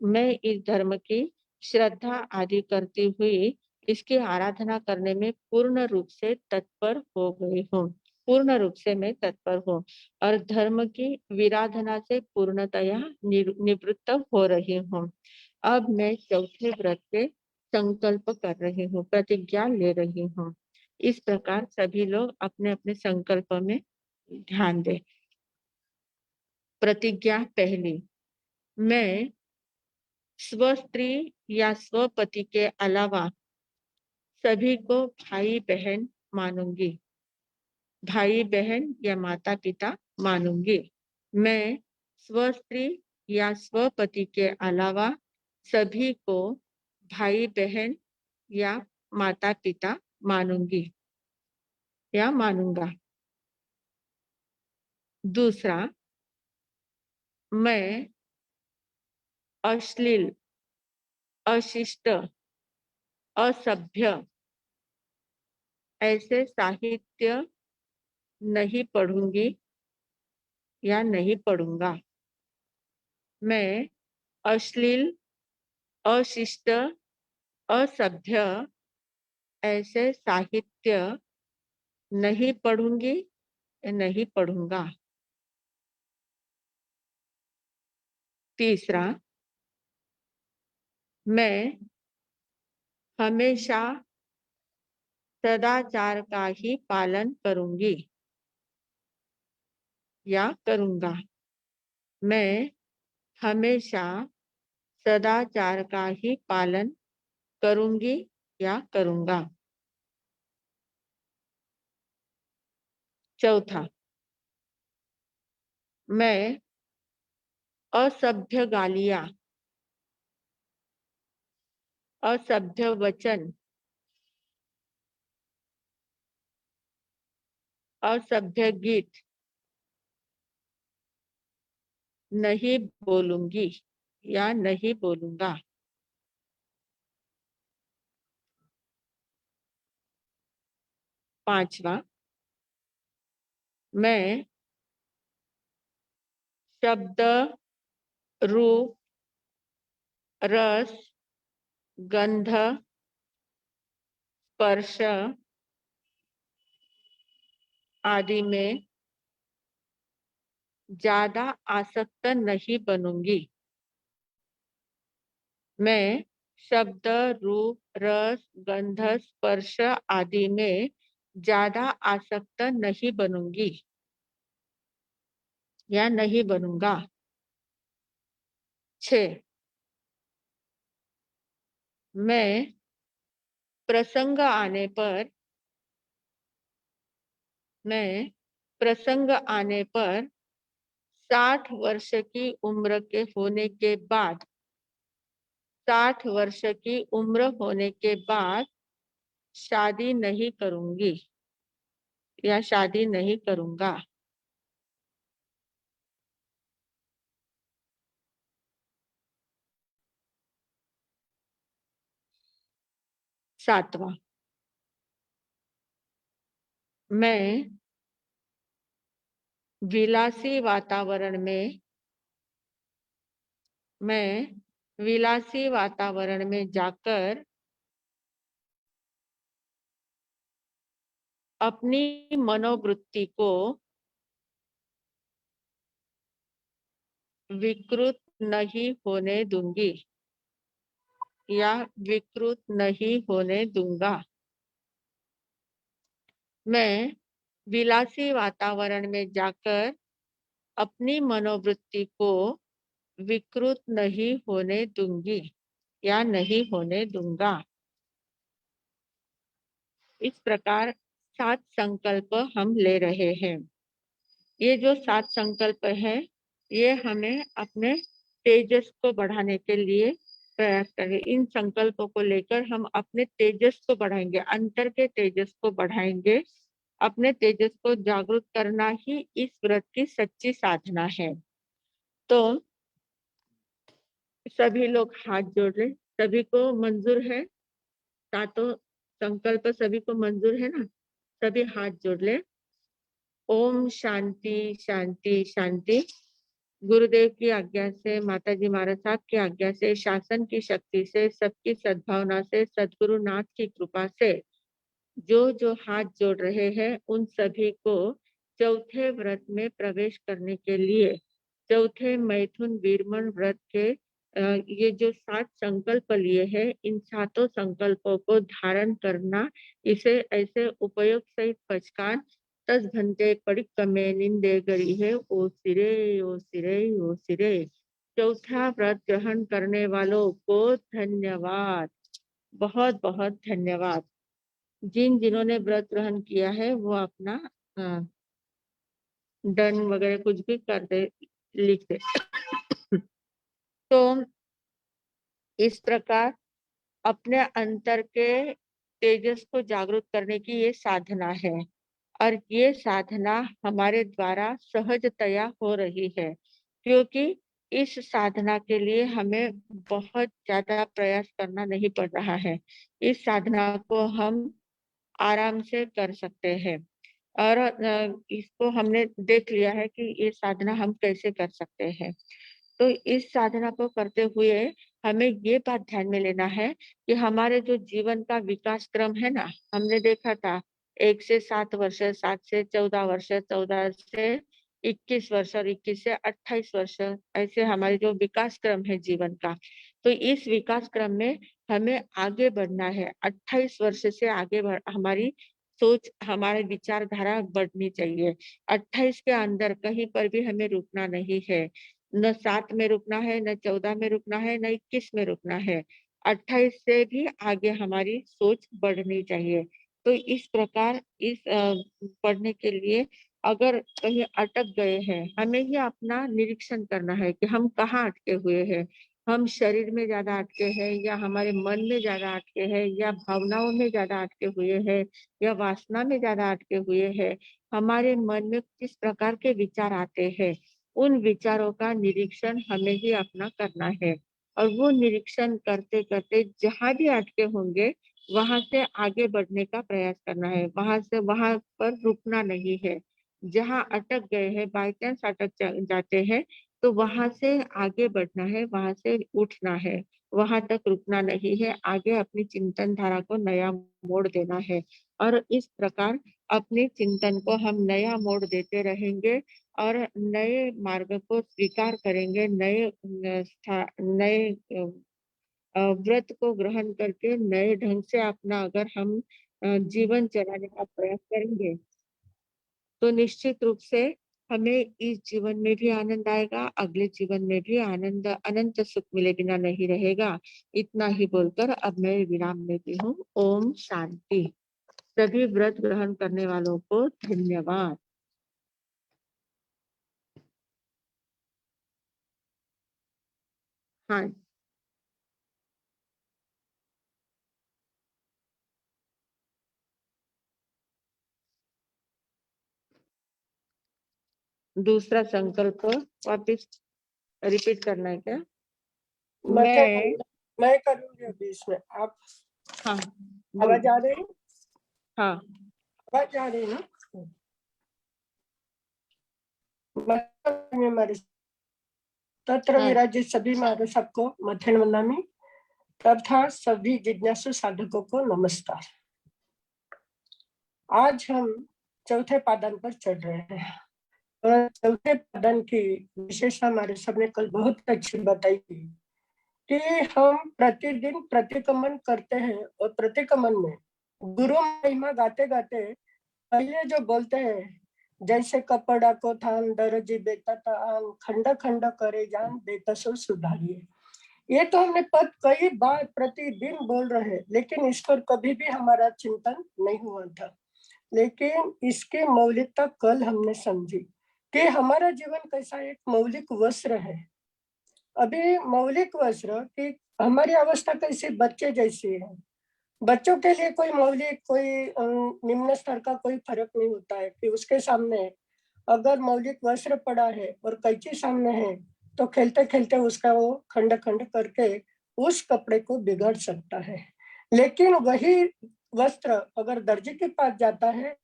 मैं इस धर्म की श्रद्धा आदि करती हुई इसकी आराधना करने में पूर्ण रूप से तत्पर हो गई हूँ। पूर्ण रूप से मैं तत्पर हूँ और धर्म की विराधना से पूर्णतया निवृत्त हो रही हूँ। अब मैं चौथे व्रत के संकल्प कर रही हूँ, प्रतिज्ञा ले रही हूँ। इस प्रकार सभी लोग अपने अपने संकल्प में ध्यान दें। प्रतिज्ञा पहली, मैं स्वस्त्री या स्वपति के अलावा सभी को भाई बहन मानूंगी। भाई बहन या माता पिता मानूंगी। मैं स्वस्त्री या स्वपति के अलावा सभी को भाई बहन या माता पिता मानूंगी या मानूंगा। दूसरा, मैं अश्लील, अशिष्ट, असभ्य ऐसे साहित्य नहीं पढ़ूंगी या नहीं पढ़ूंगा। मैं अश्लील, अशिष्ट, असभ्य ऐसे साहित्य नहीं पढ़ूंगी, नहीं पढ़ूंगा। तीसरा, मैं हमेशा सदाचार का ही पालन करूंगी या करूंगा। मैं हमेशा सदाचार का ही पालन करूंगी या करूंगा। चौथा, मैं असभ्य गालियां, असभ्य वचन, असभ्य गीत नहीं बोलूंगी या नहीं बोलूंगा। पांचवा, मैं शब्द, रूप, रस, गंध, स्पर्श आदि में ज्यादा आसक्त नहीं बनूंगी। मैं शब्द, रूप, रस, गंध, स्पर्श आदि में ज्यादा आसक्त नहीं बनूंगी या नहीं बनूंगा। 6, मैं प्रसंग आने पर 60 वर्ष की उम्र के होने के बाद 60 वर्ष की उम्र होने के बाद शादी नहीं करूंगी या शादी नहीं करूंगा। 7वां, मैं विलासी वातावरण में जाकर अपनी मनोवृत्ति को विकृत नहीं होने दूंगी या विकृत नहीं होने दूंगा। मैं विलासी वातावरण में जाकर अपनी मनोवृत्ति को विकृत नहीं होने दूंगी या नहीं होने दूंगा। इस प्रकार 7 संकल्प हम ले रहे हैं। ये जो 7 संकल्प है, ये हमें अपने तेजस को बढ़ाने के लिए प्रयास करें। इन संकल्पों को लेकर हम अपने तेजस को बढ़ाएंगे, अंतर के तेजस को बढ़ाएंगे। अपने तेजस को जागृत करना ही इस व्रत की सच्ची साधना है। तो सभी लोग हाथ जोड़ लें। सभी को मंजूर है? सातों संकल्प सभी को मंजूर है ना? सभी हाथ जोड़ लें। ओम शांति शांति शांति। गुरुदेव की आज्ञा से, माताजी महाराज साहब की आज्ञा से, शासन की शक्ति से, सबकी सद्भावना से, सद्गुरु नाथ की कृपा से जो हाथ जोड़ रहे हैं उन सभी को चौथे व्रत में प्रवेश करने के लिए, चौथे मैथुन वीरमन व्रत के ये जो 7 संकल्प लिए हैं, इन 7 संकल्पों को धारण करना, इसे ऐसे उपयोग सहित पचकान 10 घंटे पड़ी में निंदे गई है। ओ सिरे ओ सिरे ओ सिरे। चौथा व्रत ग्रहण करने वालों को धन्यवाद, बहुत बहुत धन्यवाद। जिन्होंने व्रत ग्रहण किया है वो अपना डन वगैरह कुछ भी कर दे, लिख दे। तो इस प्रकार अपने अंतर के तेजस को जागृत करने की ये साधना है और ये साधना हमारे द्वारा सहजतया हो रही है, क्योंकि इस साधना के लिए हमें बहुत ज्यादा प्रयास करना नहीं पड़ रहा है। इस साधना को हम आराम से कर सकते हैं और इसको हमने देख लिया है कि ये साधना हम कैसे कर सकते हैं। तो इस साधना को करते हुए हमें ये बात ध्यान में लेना है कि हमारे जो जीवन का विकास क्रम है ना, हमने देखा था 1 से 7 वर्ष, 7 से 14 वर्ष, 14 से 21 वर्ष और 21 से 28 वर्ष, ऐसे हमारे जो विकास क्रम है जीवन का। तो इस विकास क्रम में हमें आगे बढ़ना है। 28 वर्ष से आगे हमारी सोच, हमारे विचारधारा बढ़नी चाहिए। 28 के अंदर कहीं पर भी हमें रुकना नहीं है। न 7 में रुकना है, न 14 में रुकना है, न 21 में रुकना है। 28 से भी आगे हमारी सोच बढ़नी चाहिए। तो इस प्रकार इस पढ़ने के लिए अगर कहीं अटक गए हैं, हमें ही अपना निरीक्षण करना है कि हम कहाँ अटके हुए हैं। हम शरीर में ज्यादा अटके हैं या हमारे मन में ज्यादा अटके हैं या भावनाओं में ज्यादा अटके हुए हैं या वासना में ज्यादा अटके हुए हैं। हमारे मन में किस प्रकार के विचार आते हैं, उन विचारों का निरीक्षण हमें ही अपना करना है। और वो निरीक्षण करते करते जहां भी अटके होंगे वहां से आगे बढ़ने का प्रयास करना है, वहां से वहां पर रुकना नहीं है। जहां अटक गए हैं, बाई चांस अटक जाते हैं, तो वहां से आगे बढ़ना है, वहां से उठना है, वहां तक रुकना नहीं है। आगे अपनी चिंतन धारा को नया मोड़ देना है और इस प्रकार अपने चिंतन को हम नया मोड़ देते रहेंगे और नए मार्ग को स्वीकार करेंगे। नए व्रत को ग्रहण करके नए ढंग से अपना अगर हम जीवन चलाने का प्रयास करेंगे तो निश्चित रूप से हमें इस जीवन में भी आनंद आएगा, अगले जीवन में भी आनंद, अनंत सुख मिले बिना नहीं रहेगा। इतना ही बोलकर अब मैं विराम लेती हूँ। ओम शांति। सभी व्रत ग्रहण करने वालों को धन्यवाद। हाँ, दूसरा संकल्प वापिस रिपीट करना है क्या? मैं करूंगी अभी इसमें। आप हाँ, आवाज आ रही है? हाँ, आवाज आ रही है ना? हमारे तत्र हाँ, विराजित सभी महाराज सबको मध्यन वंदनामि तथा सभी जिज्ञासु साधकों को नमस्कार। आज हम चौथे पादन पर चढ़ रहे हैं और चौथे पादन की विशेषता हमारे सबने कल बहुत अच्छी बताई थी कि हम प्रतिदिन प्रतिक्रमण करते हैं और प्रतिक्रमण में गुरु महिमा गाते गाते पहले जो बोलते हैं, जैसे कपड़ा को थान दर्जी बेता तान खंड खंड करे जान देता सो सुधारिए। ये तो हमने पद कई बार प्रतिदिन बोल रहे हैं, लेकिन इस पर कभी भी हमारा चिंतन नहीं हुआ था। लेकिन इसकी मौलिकता कल हमने समझी कि हमारा जीवन कैसा एक मौलिक वस्त्र है। अभी मौलिक वस्त्र की हमारी अवस्था कैसी बच्चे जैसी है। बच्चों के लिए कोई मौलिक कोई निम्न स्तर का कोई फर्क नहीं होता है कि उसके सामने अगर मौलिक वस्त्र पड़ा है और कैंची सामने है तो खेलते खेलते उसका वो खंड खंड करके उस कपड़े को बिगाड़ सकता है। लेकिन वही वस्त्र अगर दर्जी के पास जाता है,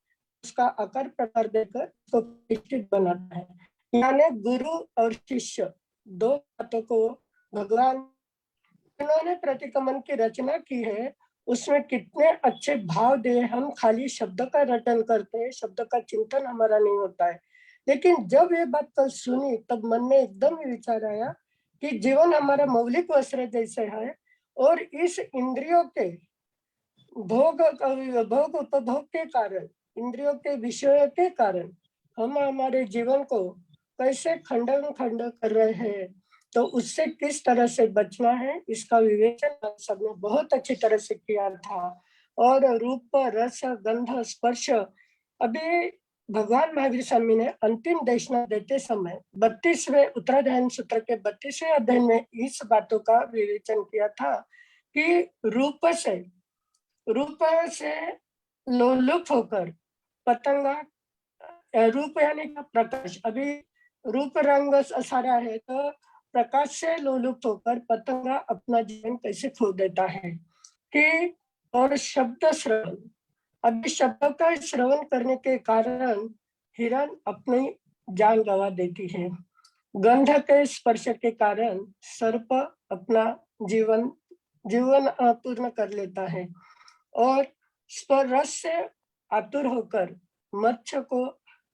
उसका आकार प्रकार देकर उसको निश्चित बनाता है। यानी गुरु और शिष्य दो बातों को भगवान उन्होंने प्रतिक्रमण की रचना की है, उसमें कितने अच्छे भाव दिए। हम खाली शब्द का रटन करते हैं, शब्द का चिंतन हमारा नहीं होता है। लेकिन जब ये बात कल सुनी तब मन में एकदम ही विचार आया कि जीवन हमारा मौलिक वस्त्र जैसे है और इस इंद्रियों के भोग भोग उपभोग के कारण, इंद्रियों के विषयों के कारण हम हमारे जीवन को कैसे खंडन खंड कर रहे हैं, तो उससे किस तरह से बचना है इसका विवेचन सबने बहुत अच्छी तरह से किया था। और रूप रस गंध स्पर्श, अभी भगवान महावीर स्वामी ने अंतिम देशना देते समय 32वें उत्तराधायन सूत्र के 32वें अध्याय में इस बातों का विवेचन किया था कि रूप से लोलुप होकर पतंगा, रूप यानी का प्रकाश, अभी रूप रंग सारा है तो प्रकाश से लोलुप होकर पतंगा अपना जीवन कैसे खो देता है कि, और शब्द श्रवण, अभी शब्द का श्रवण करने के कारण हिरण अपनी जान गंवा देती है। गंध के स्पर्श के कारण सर्प अपना जीवन पूर्ण कर लेता है और रस से आतुर होकर मत्स्य को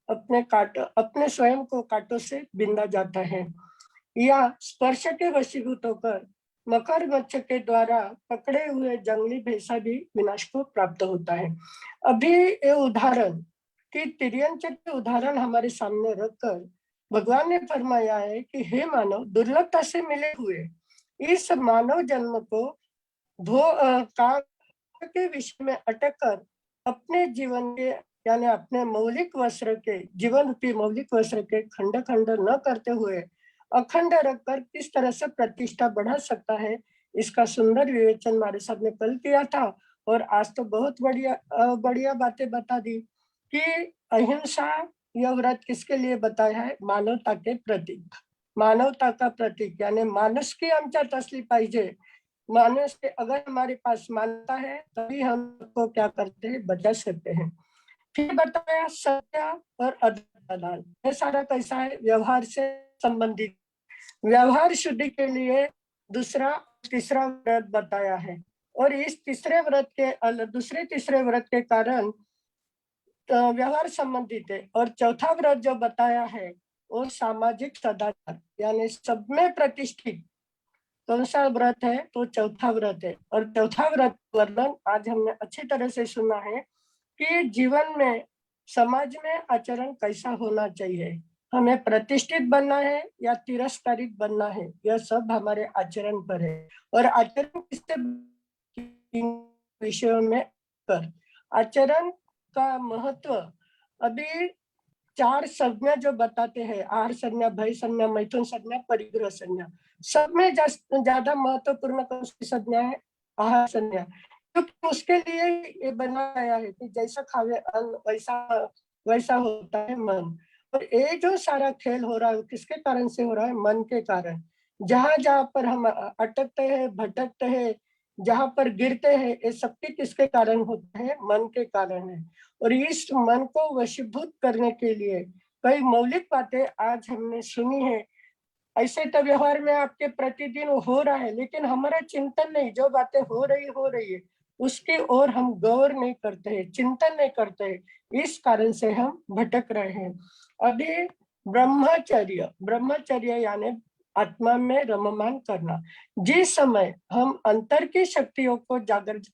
अपने स्वयं को कांटों से बिंदा जाता है, या स्पर्श के वशीभूत होकर मकर मत्स्य के द्वारा पकड़े हुए जंगली भैंसा भी विनाश को प्राप्त होता है। अभी ये उदाहरण कि तिर्यंच के उदाहरण हमारे सामने रखकर भगवान ने फरमाया है कि हे मानव, दुर्लभता से मिले हुए इस मानव जन्म को के विषय में अटक कर अपने जीवन के यानी अपने मौलिक वस्त्र के जीवन रूपी मौलिक वस्त्र के खंड खंड न करते हुए अखंड रखकर किस तरह से प्रतिष्ठा बढ़ा सकता है, इसका सुंदर विवेचन हमारे सबने कल किया था। और आज तो बहुत बढ़िया बातें बता दी कि अहिंसा यह व्रत किसके लिए बताया है, मानवता के प्रतीक, मानवता का प्रतीक यानी मानस की आमच्यात असली पाहिजे। मानस के अगर हमारे पास मानता है तभी हम को क्या करते हैं, बचा सकते हैं। फिर बताया सत्य और अदान, ये सारा कैसा है, व्यवहार से संबंधित, व्यवहार शुद्धि के लिए दूसरा तीसरा व्रत बताया है। और इस तीसरे व्रत के दूसरे तीसरे व्रत के कारण व्यवहार संबंधित है। और चौथा व्रत जो बताया है वो सामाजिक सदाचार यानी सब में प्रतिष्ठित कौन सा व्रत है, तो चौथा व्रत है। और चौथा व्रत वर्णन आज हमने अच्छी तरह से सुना है कि जीवन में समाज में आचरण कैसा होना चाहिए, हमें प्रतिष्ठित बनना है या तिरस्कारित बनना है, यह सब हमारे आचरण पर है। और आचरण किससे विषयों में कर आचरण का महत्व, अभी 4 संज्ञा जो बताते हैं, आहार संज्ञा, भय संज्ञा, मैथुन संज्ञा, परिग्रह संज्ञा, सब में ज्यादा महत्वपूर्ण कौन सी संज्ञा है? आहार संज्ञा, क्योंकि उसके लिए ये बनाया है कि जैसा खावे अन्न वैसा वैसा होता है मन। और ये जो सारा खेल हो रहा है किसके कारण से हो रहा है? मन के कारण। जहां जहां पर हम अटकते हैं, भटकते हैं, जहां पर गिरते हैं, ये सब किसके कारण होता है? मन के कारण है। और इस मन को वशीभूत करने के लिए कई मौलिक बातें आज हमने सुनी है। ऐसे तो व्यवहार में आपके प्रतिदिन हो रहा है, लेकिन हमारा चिंतन नहीं, जो बातें हो रही है उसके ओर हम गौर नहीं करते हैं, चिंतन नहीं करते हैं, इस कारण से हम भटक रहे हैं। अभी ब्रह्मचर्य, ब्रह्मचर्य यानी आत्मा में रममान करना। जिस समय हम अंतर की शक्तियों को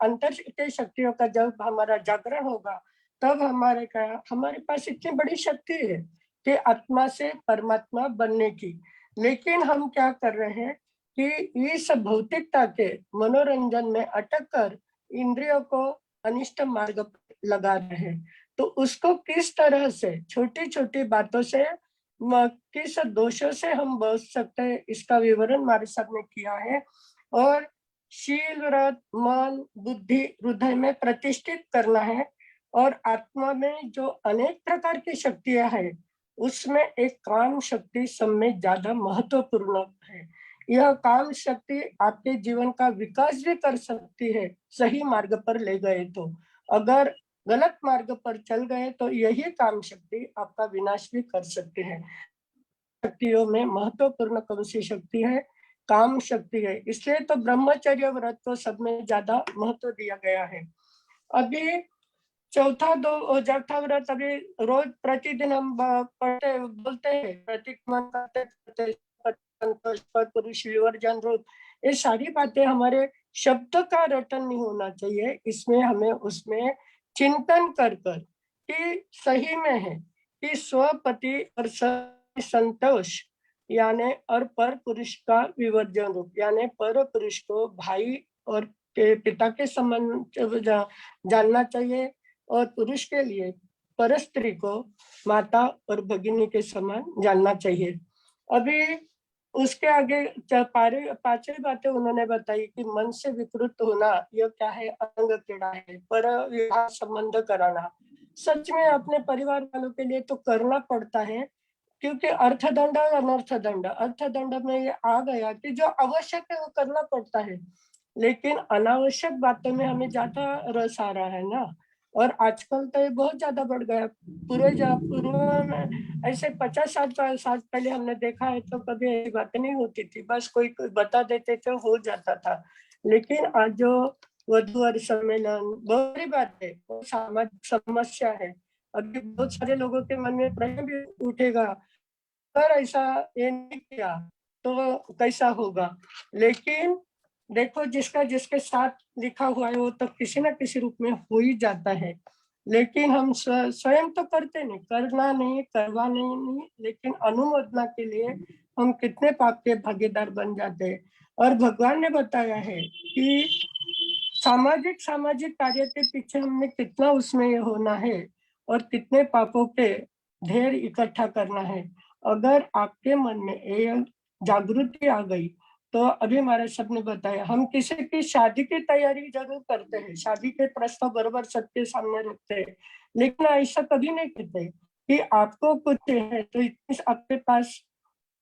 अंतर की शक्तियों का जब हमारा जागरण होगा, तब हमारे पास इतनी बड़ी शक्ति है कि आत्मा से परमात्मा बनने की। लेकिन हम क्या कर रहे हैं कि इस भौतिकता के मनोरंजन में अटक कर इंद्रियों को अनिष्ट मार्ग पर लगा रहे हैं। तो उसको किस तरह से छोटी छोटी बातों से किस दोषों से हम बच सकते हैं, इसका विवरण हमारे सामने किया है। और शील, व्रत, मन, बुद्धि हृदय में प्रतिष्ठित करना है। और आत्मा में जो अनेक प्रकार की शक्तियां हैं, उसमें एक काम शक्ति सब में ज्यादा महत्वपूर्ण है। यह काम शक्ति आपके जीवन का विकास भी कर सकती है, सही मार्ग पर ले गए तो। अगर गलत मार्ग पर चल गए तो यही काम शक्ति आपका विनाश भी कर सकती है। शक्तियों में महत्वपूर्ण कौन सी शक्ति है? काम शक्ति है। इसलिए तो ब्रह्मचर्य व्रत को सब में ज्यादा महत्व दिया गया है। अभी चौथा व्रत अभी रोज प्रतिदिन हम पढ़ते बोलते हैं, प्रतिक्रमण करते करते संतोष, पद, पुरुष, विवर्जन, रूप, ये सारी बातें हमारे शब्द का रटन नहीं होना चाहिए। इसमें हमें उसमें चिंतन कर कर कि सही में है कि स्वपति और संतोष यानी और पर पुरुष का विवर्जन रूप, यानी पर पुरुष को भाई और के पिता के संबंध जानना चाहिए, और पुरुष के लिए पर स्त्री को माता और भगिनी के समान जानना चाहिए। अभी उसके आगे पांचवी बातें उन्होंने बताई कि मन से विकृत होना, यह क्या है? अंग क्रीड़ा है, पर विवाह संबंध कराना। सच में अपने परिवार वालों के लिए तो करना पड़ता है, क्योंकि अर्थदंड और अनर्थदंड, अर्थदंड में ये आ गया कि जो आवश्यक है वो करना पड़ता है, लेकिन अनावश्यक बातों में हमें ज्यादा रस आ रहा है ना। और आजकल तो ये बहुत ज्यादा बढ़ गया। पूर्व में ऐसे 50-60 साल पहले हमने देखा है तो कभी ऐसी बातें नहीं होती थी, बस कोई बता देते थे, हो जाता था। लेकिन आज जो वधू वर सम्मेलन बहुत बड़ी बात है, वो सामाजिक समस्या है। अभी बहुत सारे लोगों के मन में प्रश्न भी उठेगा, अगर ऐसा ये नहीं किया तो कैसा होगा। लेकिन देखो, जिसका जिसके साथ लिखा हुआ है वो तो किसी न किसी रूप में हो ही जाता है। लेकिन हम स्वयं तो करते नहीं, करना नहीं, करवा नहीं, लेकिन अनुमोदना के लिए हम कितने पाप के भागीदार बन जाते हैं। और भगवान ने बताया है कि सामाजिक कार्य के पीछे हमने कितना उसमें ये होना है और कितने पापों के ढेर इकट्ठा करना है। अगर आपके मन में ये जागृति आ गई तो अभी हमारे सबने बताया, हम किसी की शादी की तैयारी जरूर करते हैं, शादी के प्रस्ताव बराबर सबके सामने रखते हैं, लेकिन ऐसा कभी नहीं कहते कि आपको कुछ है तो इतनी आपके पास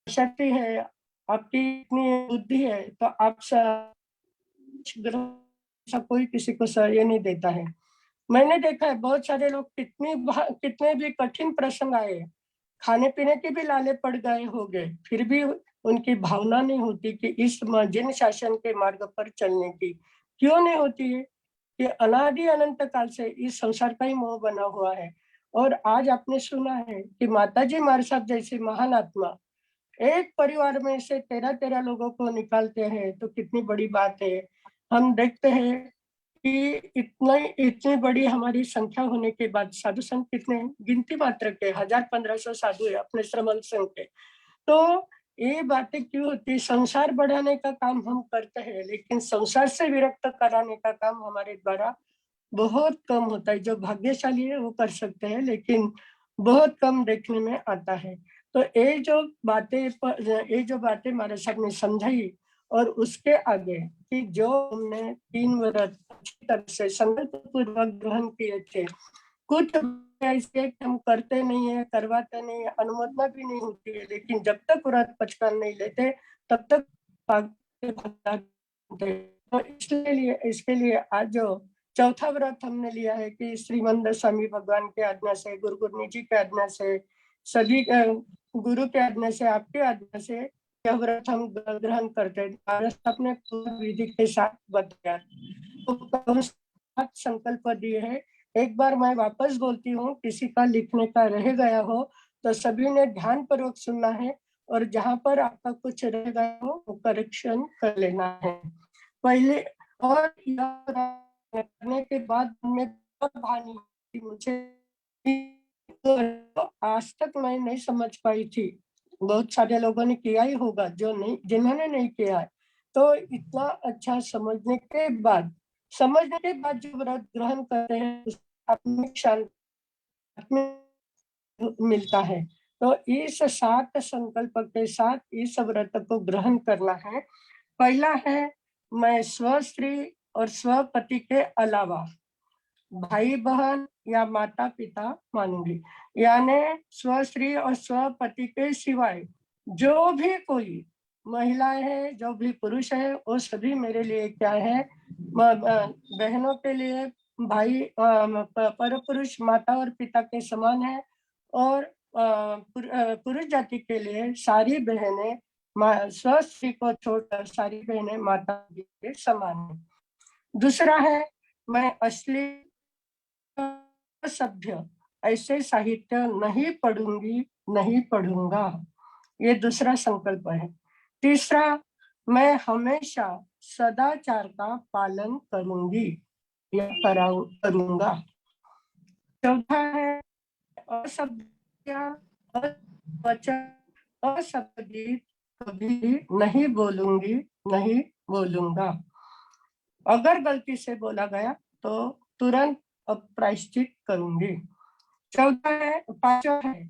शक्ति है, आपकी इतनी बुद्धि है तो आप सब कोई किसी को ये नहीं देता है। मैंने देखा है बहुत सारे लोग कितने भी कठिन प्रसंग आए, खाने पीने के भी लाले पड़ गए हो गए, फिर भी उनकी भावना नहीं होती कि इस जिन शासन के मार्ग पर चलने की। क्यों नहीं होती है? कि अनादि अनंत काल से इस संसार का ही मोह बना हुआ है। और आज आपने सुना है कि माताजी मारे साहब जैसी महान आत्मा एक परिवार में से 13 लोगों को निकालते हैं तो कितनी बड़ी बात है। हम देखते हैं कि इतनी बड़ी हमारी संख्या होने के बाद साधु संघ कितने हैं? गिनती मात्र के 1000-1500 साधु है अपने श्रमण संघ के। तो ये बातें क्यों होती? संसार बढ़ाने का काम हम करते हैं, लेकिन संसार से विरक्त कराने का काम हमारे द्वारा बहुत कम होता है। जो भाग्यशाली है वो कर सकते हैं, लेकिन बहुत कम देखने में आता है। तो ये जो बातें हमारे सबने समझाई, और उसके आगे कि जो हमने 3 व्रत अच्छी तरह से संकल्प पूर्वक ग्रहण किए थे, कुछ ऐसे हम करते नहीं है, करवाते नहीं है, अनुमोदना भी नहीं होती है, लेकिन जब तक व्रत पचकान नहीं लेते तब तक तो इसके लिए आज जो चौथा व्रत हमने लिया है कि श्रीमंद स्वामी भगवान के आज्ञा से, गुरु गुरनी जी के आज्ञा से, सभी गुरु के आज्ञा से, आपके आज्ञा से यह व्रत हम ग्रहण करते हैं। अपने विधि के साथ बताया, तो संकल्प दिए है। एक बार मैं वापस बोलती हूँ, किसी का लिखने का रह गया हो तो सभी ने ध्यान पूर्वक सुनना है, और जहाँ पर आपका कुछ रह गया हो वो करेक्शन कर लेना है पहले। और करने के बाद मुझे आज तक मैं नहीं समझ पाई थी, बहुत सारे लोगों ने किया ही होगा, जो नहीं, जिन्होंने नहीं किया है। तो इतना अच्छा समझने के बाद जो व्रत ग्रहण करते हैं अपनी शांति मिलता है। तो इस 7 संकल्प के साथ इस व्रत को ग्रहण करना है। पहला है, मैं स्व स्त्री और स्व पति के अलावा भाई बहन या माता पिता मानूंगी, यानी स्व स्त्री और स्व पति के सिवाय जो भी कोई महिलाएं हैं, जो भी पुरुष है, वो सभी मेरे लिए क्या है, बहनों के लिए भाई पर पुरुष माता और पिता के समान है, और पुरुष जाति के लिए सारी बहनें स्व स्त्री को छोड़कर सारी बहनें माता के समान है। दूसरा है, मैं अश्लील सभ्य ऐसे साहित्य नहीं पढ़ूंगी, नहीं पढ़ूंगा, ये दूसरा संकल्प है। तीसरा, मैं हमेशा सदाचार का पालन करूंगी या करूंगा। चौथा है, असभ्य वचन असभ्य कभी नहीं बोलूंगी, नहीं बोलूंगा। अगर गलती से बोला गया तो तुरंत प्रायश्चित करूंगी। पांचवा है,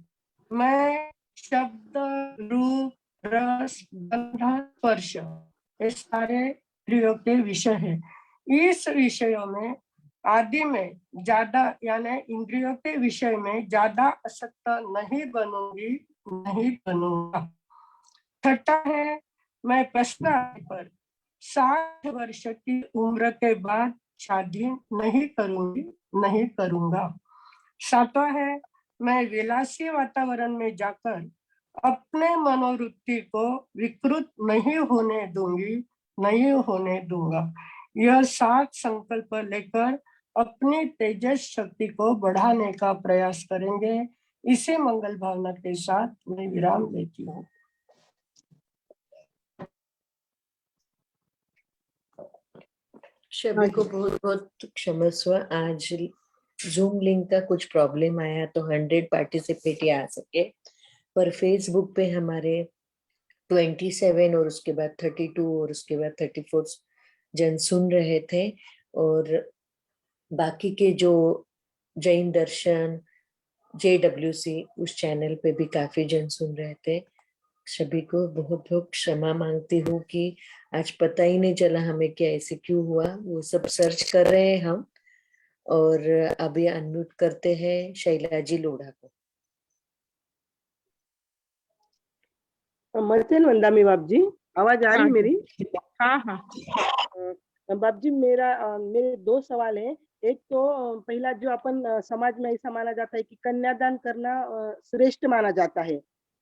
मैं शब्द, रूप, रस, गंध, स्पर्श, ये सारे प्रियों के विषय है। इस विषयों में आदि में ज्यादा, यानी इंद्रियों के विषय में ज्यादा आसक्त नहीं बनूंगी, नहीं बनूंगा। छठा है, मैं प्रश्न पर 60 वर्ष की उम्र के बाद शादी नहीं करूंगी, नहीं करूंगा। सातवां है, मैं विलासी वातावरण में जाकर अपने मनोवृत्ति को विकृत नहीं होने दूंगी, नहीं होने दूंगा। यह 7 संकल्प लेकर अपनी तेजस शक्ति को बढ़ाने का प्रयास करेंगे। इसी मंगल भावना के साथ मैं विराम लेती हूँ। सभी को बहुत बहुत क्षमस्व। आज जूम लिंक का कुछ प्रॉब्लम आया तो 100 पार्टिसिपेट ही आ सके, पर फेसबुक पे हमारे 27 और उसके बाद 32 और उसके बाद 34 जन सुन रहे थे, और बाकी के जो जैन दर्शन JWC उस चैनल पे भी काफी जन सुन रहे थे। सभी को बहुत बहुत क्षमा मांगती हूँ कि आज पता ही नहीं चला हमें क्या ऐसे क्यों हुआ। वो सब सर्च कर रहे हैं हम, और अभी अनम्यूट करते हैं शैला जी लोढ़ा को। मर्चेंट वंदामी बाप जी, आवाज आ रही है मेरी? हाँ हाँ। बाप जी, मेरे 2 सवाल हैं। एक तो पहला, जो अपन समाज में ऐसा माना जाता है कि कन्यादान करना श्रेष्ठ माना जाता है।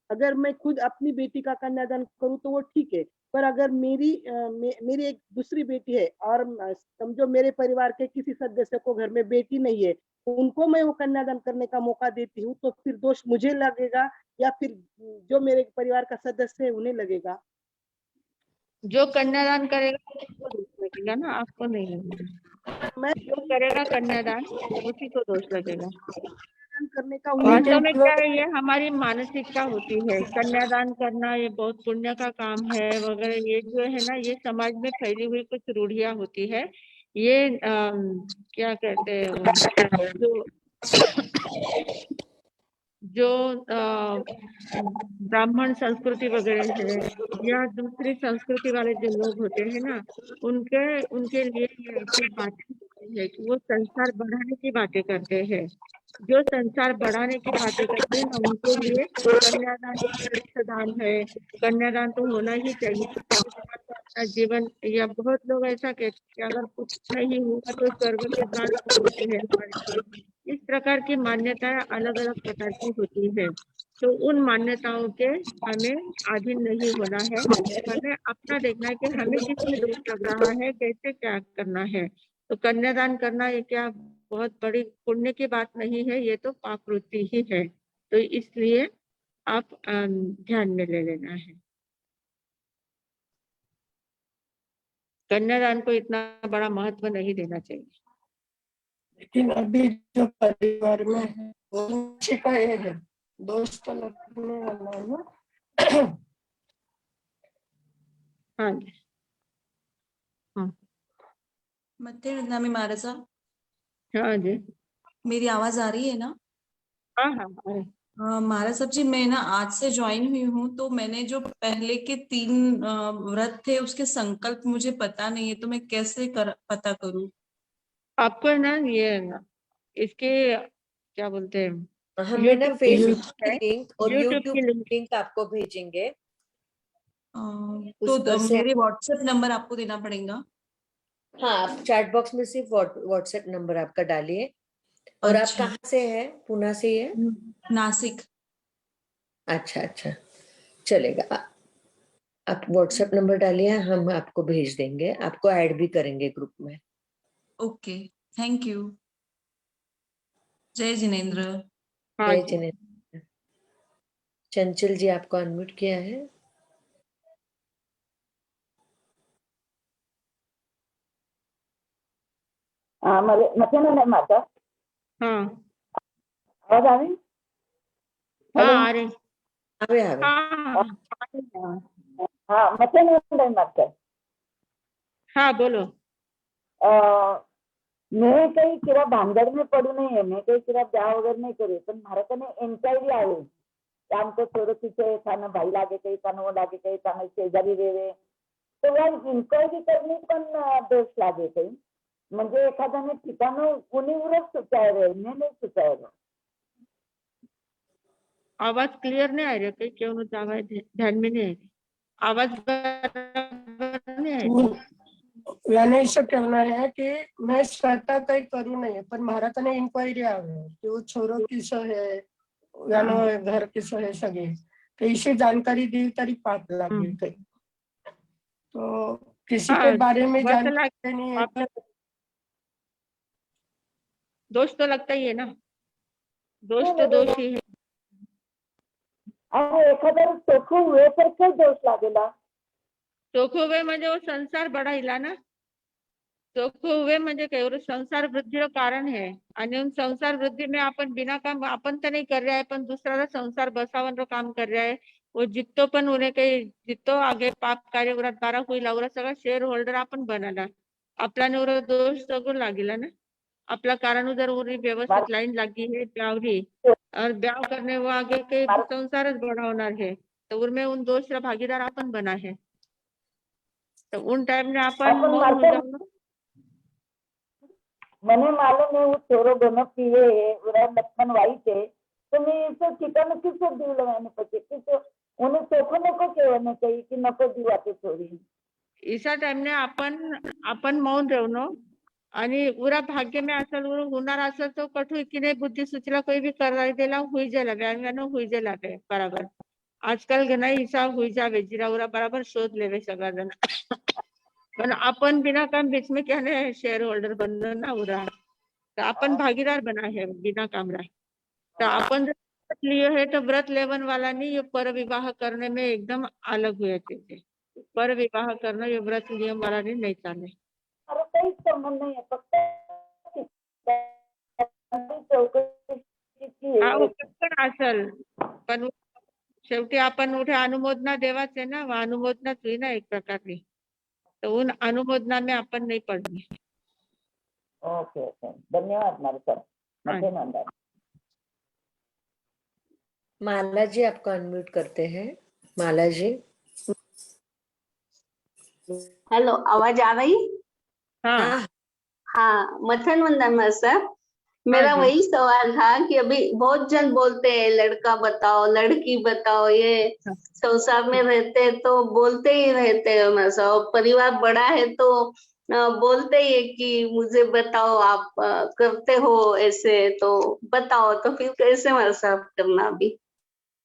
अगर मैं खुद अपनी बेटी का कन्यादान करूं तो वो ठीक है, पर अगर मेरी एक दूसरी बेटी है और समझो मेरे परिवार के किसी सदस्य को घर में बेटी नहीं है, उनको मैं वो कन्यादान करने का मौका देती हूँ, तो फिर दोष मुझे लगेगा या फिर जो मेरे परिवार का सदस्य है उन्हें लगेगा? जो कन्यादान करेगा उसको दोष लगेगा ना, आपको नहीं लगेगा। मैं जो करेगा कन्यादान उसी को दोष लगेगा। करने का वास्तव में क्या है, ये हमारी मानसिकता होती है। कन्यादान करना ये बहुत पुण्य का काम है वगैरह, ये जो है ना, ये समाज में फैली हुई कुछ रूढ़ियां होती है। ये क्या कहते हैं, जो जो ब्राह्मण संस्कृति वगैरह है या दूसरी संस्कृति वाले जो लोग होते हैं ना, उनके उनके लिए ये ऐसी बातें होती है कि वो संसार बढ़ाने की बातें करते हैं। जो संसार बढ़ाने की बातें करते हैं ना, उनके लिए कन्यादान श्रेष्ठ दान है। कन्यादान तो होना ही चाहिए। अपना जीवन, या बहुत लोग ऐसा कहते हैं कि अगर कुछ नहीं हुआ तो स्वर्ग के द्वार खोलते हैं हमारे लिए। इस प्रकार की मान्यताएं अलग अलग प्रकार की होती है। तो उन मान्यताओं के हमें अधीन नहीं होना है। हमें अपना देखना है कि हमें किसमें दोष लग रहा है, कैसे क्या करना है। तो कन्यादान करना ये क्या बहुत बड़ी पुण्य की बात नहीं है, ये तो पापवृत्ति ही है। तो इसलिए आप ध्यान में ले लेना है। कन्यादान को इतना बड़ा महत्व नहीं देना चाहिए। लेकिन अभी जो परिवार में है वो नीचे का ये है, दोस्त लगने वाला है ना। हाँ जी, हाँ मत्ते नंदामी महाराजा, हाँ जी, मेरी आवाज आ रही है ना? हाँ हाँ अरे महाराज साहब जी, मैं ना आज से ज्वाइन हुई हूँ, तो मैंने जो पहले के 3 व्रत थे उसके संकल्प मुझे पता नहीं है, तो मैं कैसे पता करूँ? आपको है ना ये इसके क्या बोलते हैं, हम है ना YouTube फेसबुक की है, लिंक और YouTube यूट्यूब की की लिंक। लिंक आपको भेजेंगे। तो उस से मेरे व्हाट्सएप नंबर आपको देना पड़ेगा? हाँ, आप चैट बॉक्स में सिर्फ व्हाट्सएप नंबर आपका डालिए। और आप अच्छा। कहाँ से है? पुणे से ही है? नासिक। अच्छा अच्छा, चलेगा। आप व्हाट्सएप नंबर डालिए, हम आपको भेज देंगे, आपको ऐड भी करेंगे ग्रुप में। Okay, thank you. जय जिनेन्द्र। हाँ जय जी, जिनेन्द्र। चंचल जी आपको अनम्यूट किया है। मध्यान्ह माता हाँ आवाज आ रही? हाँ हेलो, आ रही, आवे आवे। हाँ आ रही है। हाँ मध्यान्ह माता हाँ बोलो। મેં કઈ કેવા ભાંગડ में પડ્યું નહીં, મેં કઈ કેવા બ્યાહ વગર નહીં કર્યું, પણ મારે કને એન્ક્વાયરી આવી આમ તો થોડું છે એકાનો ભાઈ લાગે કઈ કાનો લાગે કઈ કાનો शेजारी रेवे, તો યાર ઇન્ક્વાયરી કરવી પણ दोष लागे कई, म्हणजे एखाद्याने ठिकाण उन्हीवरच सुचायलं, मैं नहीं सुचायलं. आवाज क्लियर नहीं आ रही, कहीं क्यों नहीं आवाज ध्यान में नहीं आ रही, आवाज बराबर नहीं आ रही। याने ऐसा कहना है कि मैं स्वतः कई करू नहीं, पर मारा कने इंक्वायरी आवे कि वो छोरो किसो है यानो घर किसो है सगे, तो इसी जानकारी दी तारी पाप लगे कई। तो किसी के हाँ बारे में वैसा जानकारी नहीं है आपका दोष तो लगता ही है ना, दोष तो दोष ही है। आणि एखाद्याला चोखून वेळ तर काही दोष लागेला. चोखो हुए म्हणजे वो संसार बढ़ाइला ना, चोखो हुए म्हणजे काय, वो संसार वृद्धीचं कारण है। आणि उन संसार वृद्धि में अपन बिना काम अपन तो नहीं कर रहा है, पण दुसऱ्याला संसार बसावन काम कर रहा है। वो जितो पण उन्हें काही जितो आगे पाप कार्य उरत बारा होईल उरा सगळं शेअर होल्डर आपण बनाला, आपला उरा दोष सगळं लागिला ना। आपला कारण जर उरी व्यवस्थित लाइन लगी है ब्यावरी, और ब्याव करने वो आगे के संसार बढ़ावनार है, तो उनमें उन दोष का भागीदार अपन बना है। तो उन टाइम में अपन अपन मौन हो मारते जाओ। મને मालूम है वो छोरो दोनों पीवे है, उरा लक्ष्मण वाईट है, तो मैं तो ठिकाण किसो दिवलं मैंने पचे किसो उन्हें चोखो नको केवने कही कि नको दिवाते छोरी. इसा टाइम ने अपन मौन रहो आणि उरा भाग्य में असल उर होणार असल तो कठू की नहीं बुद्धि सुचला कोई भी कर देला हुई जाला व्यानो हुई जाला पे बराबर। आजकाल घना हिसाब हुई जावे जिरा उरा बराबर शोध लेवे सगळा जण। पण अपन बिना काम बीच में क्या है शेयर होल्डर बनना ना उरा, तो अपन भागीदार बना है बिना काम रहा। तो अपन जब व्रत लिए है तो व्रत लेवन वाला नहीं, ये पर विवाह करने में एकदम अलग हुए थे। पर विवाह करना ये व्रत नियम वाला नहीं चाले। अरे काहीच संबंध नाही, फक्त चौकशीची हा आहे. पण असल, पण शेवटी आपण उठे अनुमोदना देवाच है ना, अनुमोदनाच हुई ना एक प्रकारची, तो उन अनुमोदना में अपन नहीं पड़नी। ओके ओके, धन्यवाद मारे सर. हाँ। धन्यवाद. माला जी आपको अनम्यूट करते हैं। माला जी। हेलो, आवाज आ रही? हाँ हाँ हाँ, मथन वंदना सर। मेरा जी। वही सवाल था कि अभी बहुत जन बोलते हैं लड़का बताओ लड़की बताओ, ये हाँ, संसार में रहते हैं तो बोलते ही रहते हैं हमारे साथ। और परिवार बड़ा है तो बोलते ही है कि मुझे बताओ, आप करते हो ऐसे तो बताओ। तो फिर कैसे हमारे साथ करना अभी?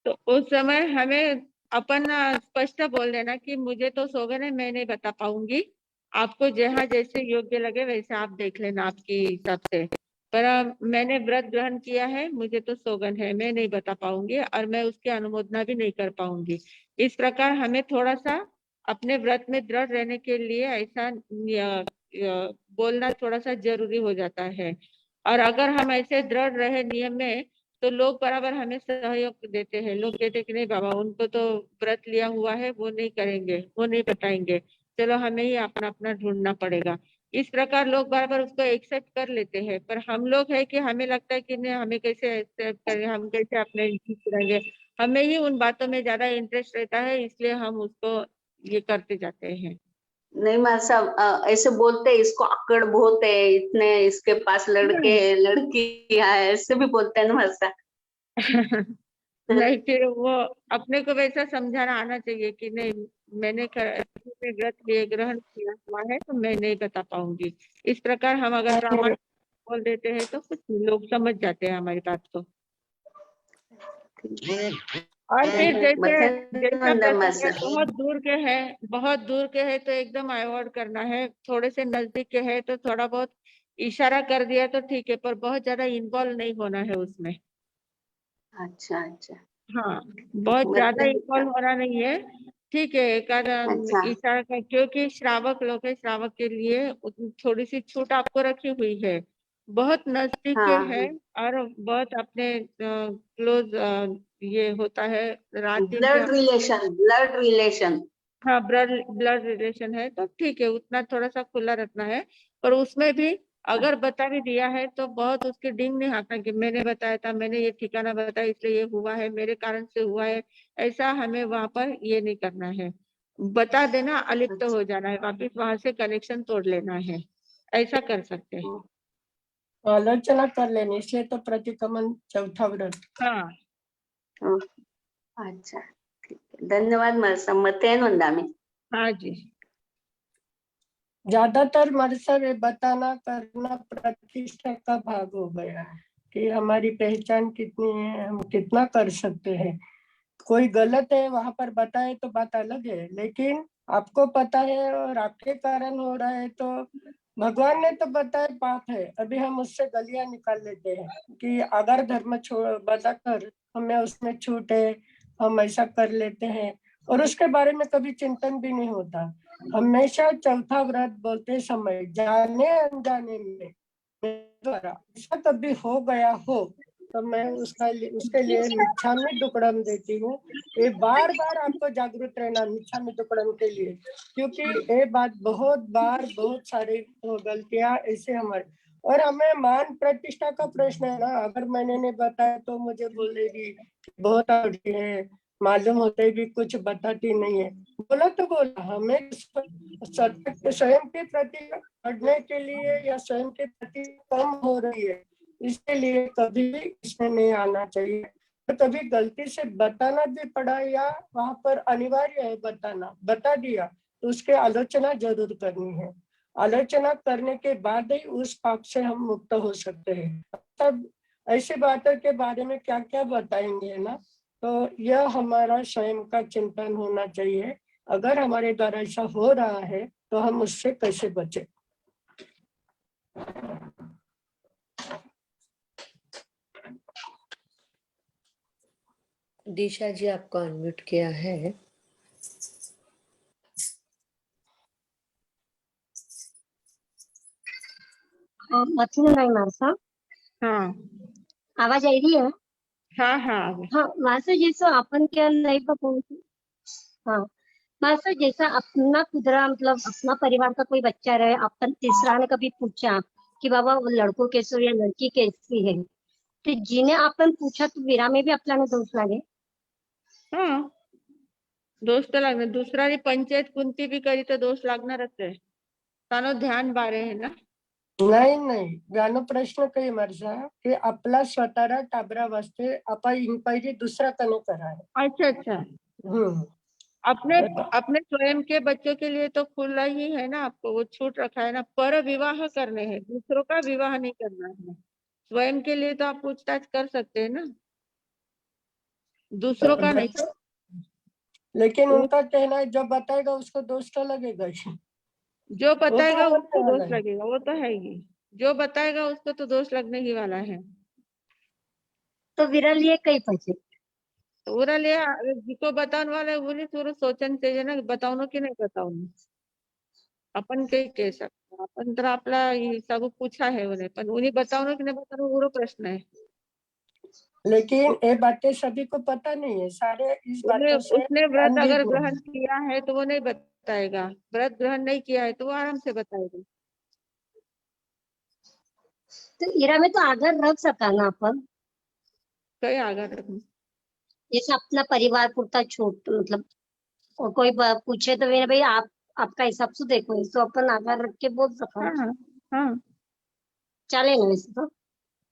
तो उस समय हमें अपन स्पष्ट बोल देना कि मुझे तो सोगन है, मैं नहीं बता पाऊंगी, आपको जहाँ जैसे योग्य लगे वैसे आप देख लेना आपकी हिसाब से। पर मैंने व्रत ग्रहण किया है, मुझे तो सोगन है, मैं नहीं बता पाऊंगी और मैं उसकी अनुमोदना भी नहीं कर पाऊंगी। इस प्रकार हमें थोड़ा सा अपने व्रत में दृढ़ रहने के लिए ऐसा बोलना थोड़ा सा जरूरी हो जाता है। और अगर हम ऐसे दृढ़ रहे नियम में तो लोग बराबर हमें सहयोग देते हैं। लोग कहते हैं कि नहीं बाबा, उनको तो व्रत लिया हुआ है, वो नहीं करेंगे, वो नहीं बताएंगे, चलो हमें ही अपना अपना ढूंढना पड़ेगा। इस प्रकार लोग बराबर उसको एक्सेप्ट कर लेते हैं। पर हम लोग है कि हमें लगता है कि नहीं, हमें कैसे एक्सेप्ट करें, हम कैसे अपने इंटरेस्ट करेंगे, हमें ही उन बातों में ज्यादा इंटरेस्ट रहता है, इसलिए हम उसको ये करते जाते हैं। नहीं माँ साहब, ऐसे बोलते हैं इसको अकड़ बहुत है, इतने इसके पास लड़के हैं लड़की है, ऐसे भी बोलते हैं ना माँ साहब। नहीं, फिर वो अपने को वैसा समझाना आना चाहिए कि नहीं, मैंने व्रत लिए ग्रहण किया हुआ है तो मैं नहीं बता पाऊंगी। इस प्रकार हम अगर प्रामाणिक बोल देते हैं तो कुछ लोग समझ जाते हैं हमारी बात को। और फिर जैसे मथन जैसा वंदना प्रसंग सर। बहुत दूर के हैं, बहुत दूर के हैं तो एकदम अवॉइड करना है। थोड़े से नजदीक के हैं तो थोड़ा बहुत इशारा कर दिया तो ठीक है, पर बहुत ज्यादा इन्वॉल्व नहीं होना है उसमें। अच्छा अच्छा। हाँ, बहुत ज्यादा इन्वॉल्व होना नहीं है। ठीक है, एक आध अच्छा इशारा का, क्योंकि श्रावक लोग है, श्रावक के लिए थोड़ी सी छूट आपको रखी हुई है। बहुत नजदीक के है हाँ, और बहुत अपने क्लोज ये होता है, रात दिन के। Blood relation, blood relation. हाँ, ब्लड ब्लड रिलेशन है तो ठीक है, उतना थोड़ा सा खुला रखना है। पर उसमें भी अगर बता भी दिया है तो बहुत उसके डिंग नहीं आता कि मैंने बताया था, मैंने ये ठिकाना बताया इसलिए ये हुआ है, मेरे कारण से हुआ है। ऐसा हमें वहां पर ये नहीं करना है। बता देना, अलिप्त अच्छा, हो जाना है, वापिस वहां से कनेक्शन तोड़ लेना है। ऐसा कर सकते हैं। आलोचना कर लेने से तो प्रतिक्रमण चौथा व्रत। हाँ अच्छा ठीक है, धन्यवाद माँ साहब। मथन वंदना। हाँ जी। ज्यादातर मरसर ये बताना करना प्रतिष्ठा का भाग हो गया है कि हमारी पहचान कितनी है, हम कितना कर सकते हैं। कोई गलत है वहां पर बताए तो बात अलग है, लेकिन आपको पता है और आपके कारण हो रहा है तो भगवान ने तो बताया पाप है, अभी हम उससे गलियां निकाल लेते हैं कि अगर धर्म छोड़ बताकर हमें उसमें छूट है, हम ऐसा कर लेते हैं और उसके बारे में कभी चिंतन भी नहीं होता। हमेशा चौथा व्रत बोलते समय जाने अनजाने में द्वारा ऐसा कभी हो गया हो तो मैं उसके लिए मिच्छामी दुक्कड़म देती हूँ। ये बार बार आपको जागरूक रहना मिच्छामी दुक्कड़म के लिए, क्योंकि ये बात बहुत बार बहुत सारी गलतियां ऐसे हमारे, और हमें मान प्रतिष्ठा का प्रश्न है ना। अगर मैंने नहीं बताया तो मुझे बोलेगी बहुत आगे है, मालूम होते भी कुछ बताती नहीं है। बोला तो बोला, हमें सत्य स्वयं के प्रति बढ़ने के लिए या स्वयं के प्रति कम हो रही है, इसके लिए कभी भी इसमें नहीं आना चाहिए। तो कभी गलती से बताना भी पड़ा या वहां पर अनिवार्य है बताना, बता दिया तो उसके आलोचना जरूर करनी है। आलोचना करने के बाद ही उस पाप से हम मुक्त हो सकते हैं। तब ऐसी बातों के बारे में क्या क्या बताएंगे ना, तो यह हमारा स्वयं का चिंतन होना चाहिए। अगर हमारे द्वारा ऐसा हो रहा है तो हम उससे कैसे बचे। दिशा जी आपको अनम्यूट किया है। मथुरा नहीं मारसा। हाँ आवाज आ रही है? हाँ हाँ हाँ मास्टर जैसा अपन क्या नहीं पता। हाँ मास्टर जैसा अपना खुदरा मतलब अपना परिवार का कोई बच्चा रहे, अपन तीसरा ने कभी पूछा कि बाबा वो लड़कों कैसे या लड़की कैसी है, ते जिने आपण पूछा तो वीरा में भी आपल्याला दोष लागे. हा, दोष तर लागणार. दुसऱ्याने पंचायत कोणती बी करी तर दोष लागणारच आहे. त्यानं ध्यान बारे आहे ना. नाही गाणं प्रश्न काही माझा की आपला स्वतःला टाबरा वाजते आपण इंक्वायरी दुसरा कने करा है. अच्छा. हम्म. अपने अपने स्वयं के बच्चों के लिए तो खुला ही है ना, आपको वो छूट रखा है ना. पर विवाह करने हैं, दूसरों का विवाह नहीं करना है. स्वयं के लिए तो आप पूछताछ कर सकते हैं ना, दूसरों का नहीं. लेकिन उनका कहना है जो बताएगा उसको दोष तो लगेगा ही. जो बताएगा वो तो उसको होने दोष वाला है. लगेगा, वो तो है ही. जो बताएगा उसको तो दोष लगने ही वाला है. तो वीरा लिए कई पैसे. पूरा लिया जिको बताने वाला है उन्हें थोडं सोचन चाहिए ना, बतावणं की नाही बतावणं. आपण काही कह सकते. आपण तर आपला सब पूछा है उन्हें, पण उन्हें बतावणं की नहीं बतावणं वो प्रश्न है. लेकिन ये बातें सभी को पता नहीं है. सारे इस बातों से उसने व्रत अगर अनभिज्ञ ग्रहण हैं. किया है तो वो नहीं बताएगा, व्रत ग्रहण नहीं किया है तो वो आराम से बताएगा. तो वीरा में तो आधार रख सका ना अपन. काही आघात रखणं. जैसे अपना परिवार पूरता छोट मतलब और कोई पूछे तो मेरे भाई आप आपका हिसाब से देखो, इसको अपन आधार रख के बोल सका. हाँ हाँ चले ना वैसे तो.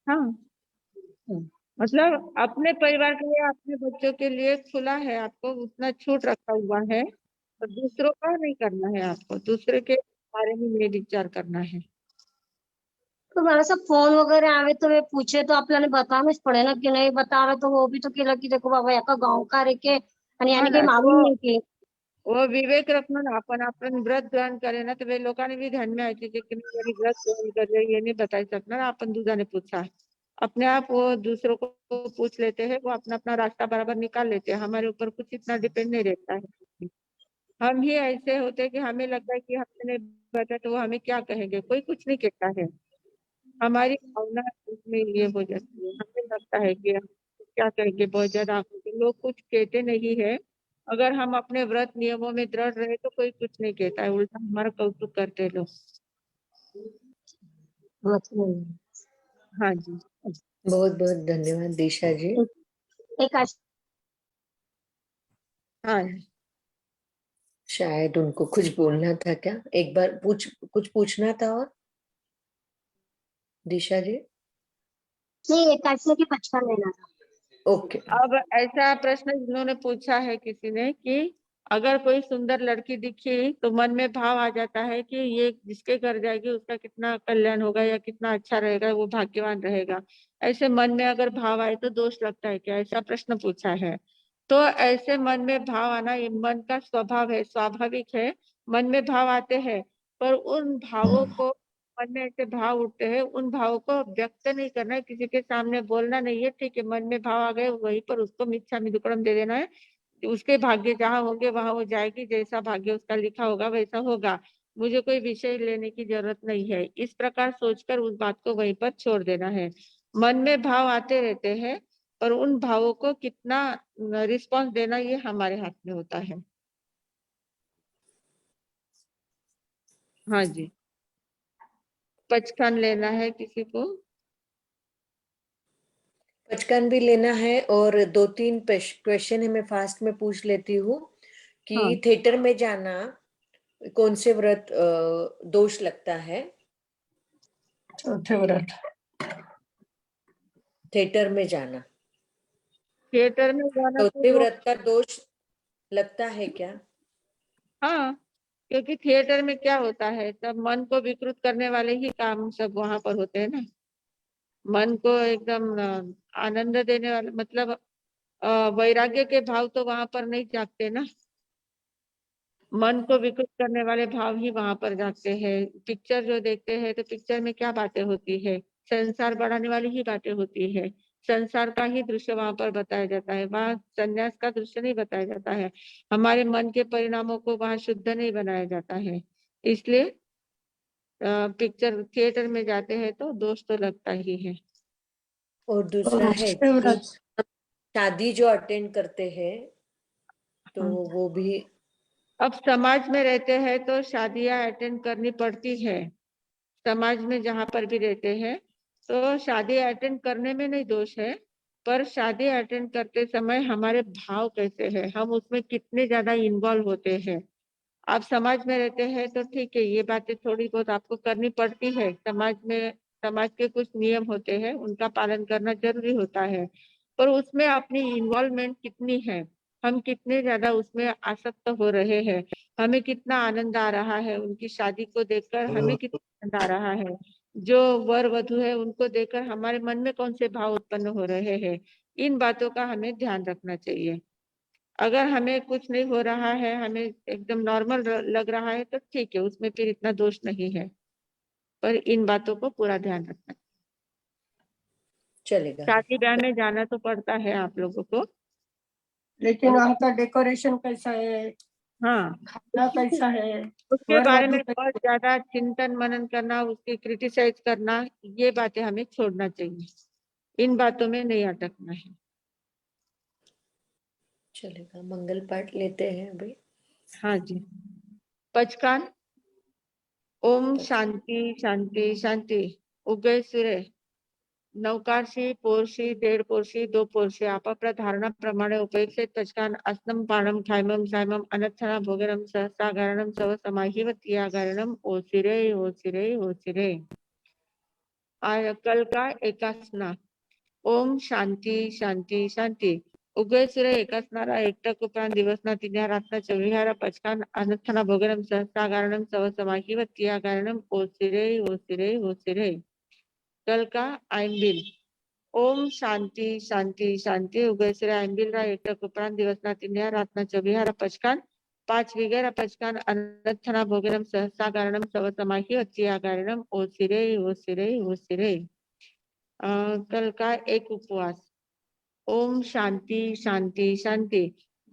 हाँ. मतलब अपने परिवार के लिए, अपने बच्चों के लिए खुला है, आपको उतना छूट रखा हुआ है. और दूसरों का नहीं करना है, आपको दूसरे के बारे में नहीं विचार करना है. तो मला सब फोन वगैरह आवे तो वे पूछे तो आपल्याला बतानाच पड़े ना, की नाही बता रहा तो वो भी तो केलं की देखो बाबा एका गाव का रे के आणि हाँ याने ना, काही मालूम नाही की. वो विवेक रखना ना. आपण व्रत ग्रहण करे ना, तर वे लोकांनी भी ध्यान में आयचे की मी जरी व्रत ग्रहण कर रही, ये नहीं बताई सकणार. आपण दुजाने पूछा. अपने आप वो दूसरों को पूछ लेते हैं, वो अपना अपना रास्ता बराबर निकाल लेते हैं. हमारे ऊपर कुछ इतना डिपेंड नहीं रहता है. हम ही ऐसे होते हैं कि हमें लगता है कि हमने नहीं बताया तो वो हमें क्या कहेंगे. कोई कुछ नहीं कहता है. हमारी भावना उसमें ये हो जाती है. हमें लगता है कि हम क्या कहेंगे, बहुत ज्यादा लोग कुछ कहते नहीं है. अगर हम अपने व्रत नियमों में दृढ़ रहे तो कोई कुछ नहीं कहता है, उल्टा हमारा कौतुक करते हैं लोग. मतलब हाँ जी. बहुत बहुत धन्यवाद दिशा जी. एक हाँ, शायद उनको कुछ बोलना था क्या, एक बार कुछ पूछना था और दिशा जी. नहीं एक आशा की 55 लेना था. ओके. अब ऐसा प्रश्न जिन्होंने पूछा है किसी ने कि अगर कोई सुंदर लड़की दिखी तो मन में भाव आ जाता है कि ये जिसके घर जाएगी उसका कितना कल्याण होगा या कितना अच्छा रहेगा, वो भाग्यवान रहेगा. ऐसे मन में अगर भाव आए तो दोष लगता है क्या, ऐसा प्रश्न पूछा है. तो ऐसे मन में भाव आना ये मन का स्वभाव है, स्वाभाविक है. मन में भाव आते हैं, पर उन भावों को, मन में ऐसे भाव उठते हैं, उन भावों को व्यक्त नहीं करना है, किसी के सामने बोलना नहीं है. ठीक है, मन में भाव आ गए वहीं पर उसको मिच्छामि दुक्कडम दे देना है. उसके भाग्य जहाँ होंगे वहां वो जाएगी, जैसा भाग्य उसका लिखा होगा वैसा होगा. मुझे कोई विषय लेने की जरूरत नहीं है. इस प्रकार सोचकर उस बात को वहीं पर छोड़ देना है. मन में भाव आते रहते हैं, पर उन भावों को कितना रिस्पॉन्स देना ये हमारे हाथ में होता है. हाँ जी. 55 लेना है किसी को. 55 भी लेना है और 2-3 क्वेश्चन है, मैं फास्ट में पूछ लेती हूँ कि हाँ. थिएटर में जाना कौन से व्रत दोष लगता है. चौथे व्रत. थिएटर में जाना थिएटर में जाना चौथे तो व्रत का दोष लगता है क्या. हाँ, क्योंकि थिएटर में क्या होता है, तब मन को विकृत करने वाले ही काम सब वहां पर होते हैं ना. मन को एकदम आनंद देने वाले, मतलब वैराग्य के भाव तो वहां पर नहीं जागते ना. मन को विकृत करने वाले भाव ही वहां पर जागते हैं. पिक्चर जो देखते हैं तो पिक्चर में क्या बातें होती है, संसार बढ़ाने वाली ही बातें होती है. संसार का ही दृश्य वहां पर बताया जाता है, वहां संन्यास का दृश्य नहीं बताया जाता है. हमारे मन के परिणामों को वहां शुद्ध नहीं बनाया जाता है. इसलिए पिक्चर थिएटर में जाते हैं तो दोष तो लगता ही है. और दूसरा है छठे व्रत. शादी जो अटेंड करते हैं तो वो भी. अब समाज में रहते हैं तो शादियां अटेंड करनी पड़ती है. समाज में जहाँ पर भी रहते हैं तो शादी अटेंड करने में नहीं दोष है, पर शादी अटेंड करते समय हमारे भाव कैसे हैं, हम उसमें कितने ज्यादा इन्वॉल्व होते हैं। आप समाज में रहते हैं तो ठीक है, ये बातें थोड़ी बहुत आपको करनी पड़ती है। समाज के कुछ नियम होते हैं, उनका पालन करना जरूरी होता है, पर उसमें अपनी इन्वॉल्वमेंट कितनी है, हम कितने ज्यादा उसमें आसक्त हो रहे हैं, हमें कितना आनंद आ रहा है उनकी शादी को देखकर, हमें कितना आनंद आ रहा है, जो वर वधु है उनको देखकर हमारे मन में कौन से भाव उत्पन्न हो रहे हैं, इन बातों का हमें ध्यान रखना चाहिए। अगर हमें कुछ नहीं हो रहा है, हमें एकदम नॉर्मल लग रहा है तो ठीक है, उसमें फिर इतना दोष नहीं है, पर इन बातों को पूरा ध्यान रखना। चलेगा। शादी ब्याह में जाना तो पड़ता है आप लोगों को, लेकिन वहाँ का डेकोरेशन कैसा है, हाँ, खाना कैसा है, उसके वर बारे वधू में बहुत कैसे, ज्यादा चिंतन मनन करना, उसकी क्रिटिसाइज करना, ये बातें हमें छोड़ना चाहिए, इन बातों में नहीं अटकना है। चलेगा, मंगल पाठ लेते हैं अभी। हाँ जी। पचकान। ओम शांति शांति शांति। उगय सूर्य नवकारशी पोरशी 1.5 पोरशी 2 पोरशी आपापल्या धारणाप्रमाणे उपयुक्त तचकान अस्नम पाणम खायमम सायमम अनर्थना भोगरम सहस्रागारणम सव समाहिवत्यागारणम ओसिरे ओसिरे ओसिरे। कल का एकासना। ओम शांति शांति शांति। उगय सूर्य एकासनारा एकटक उपरांत दिवसना 3 रातना 24 पचकान अनर्थना भोगरम सहस्रागारणम सव समाहिवत्यागारणम ओसिरे ओसिरे ओसिरे। कल का आयंबिल। ओम शांति शांति शांति। उगयश्री आंबिलरा एकटक उपरांत दिवसना 3 रातना 24 पचकान 5 विगेरा पचकान अनर्थना भोगरम सहस्रागारणम सव समाहिवत्यागारणम ओसिरे ओसिरे ओसिरे। कल का एक उपवास। ओम शांति शांति शांति।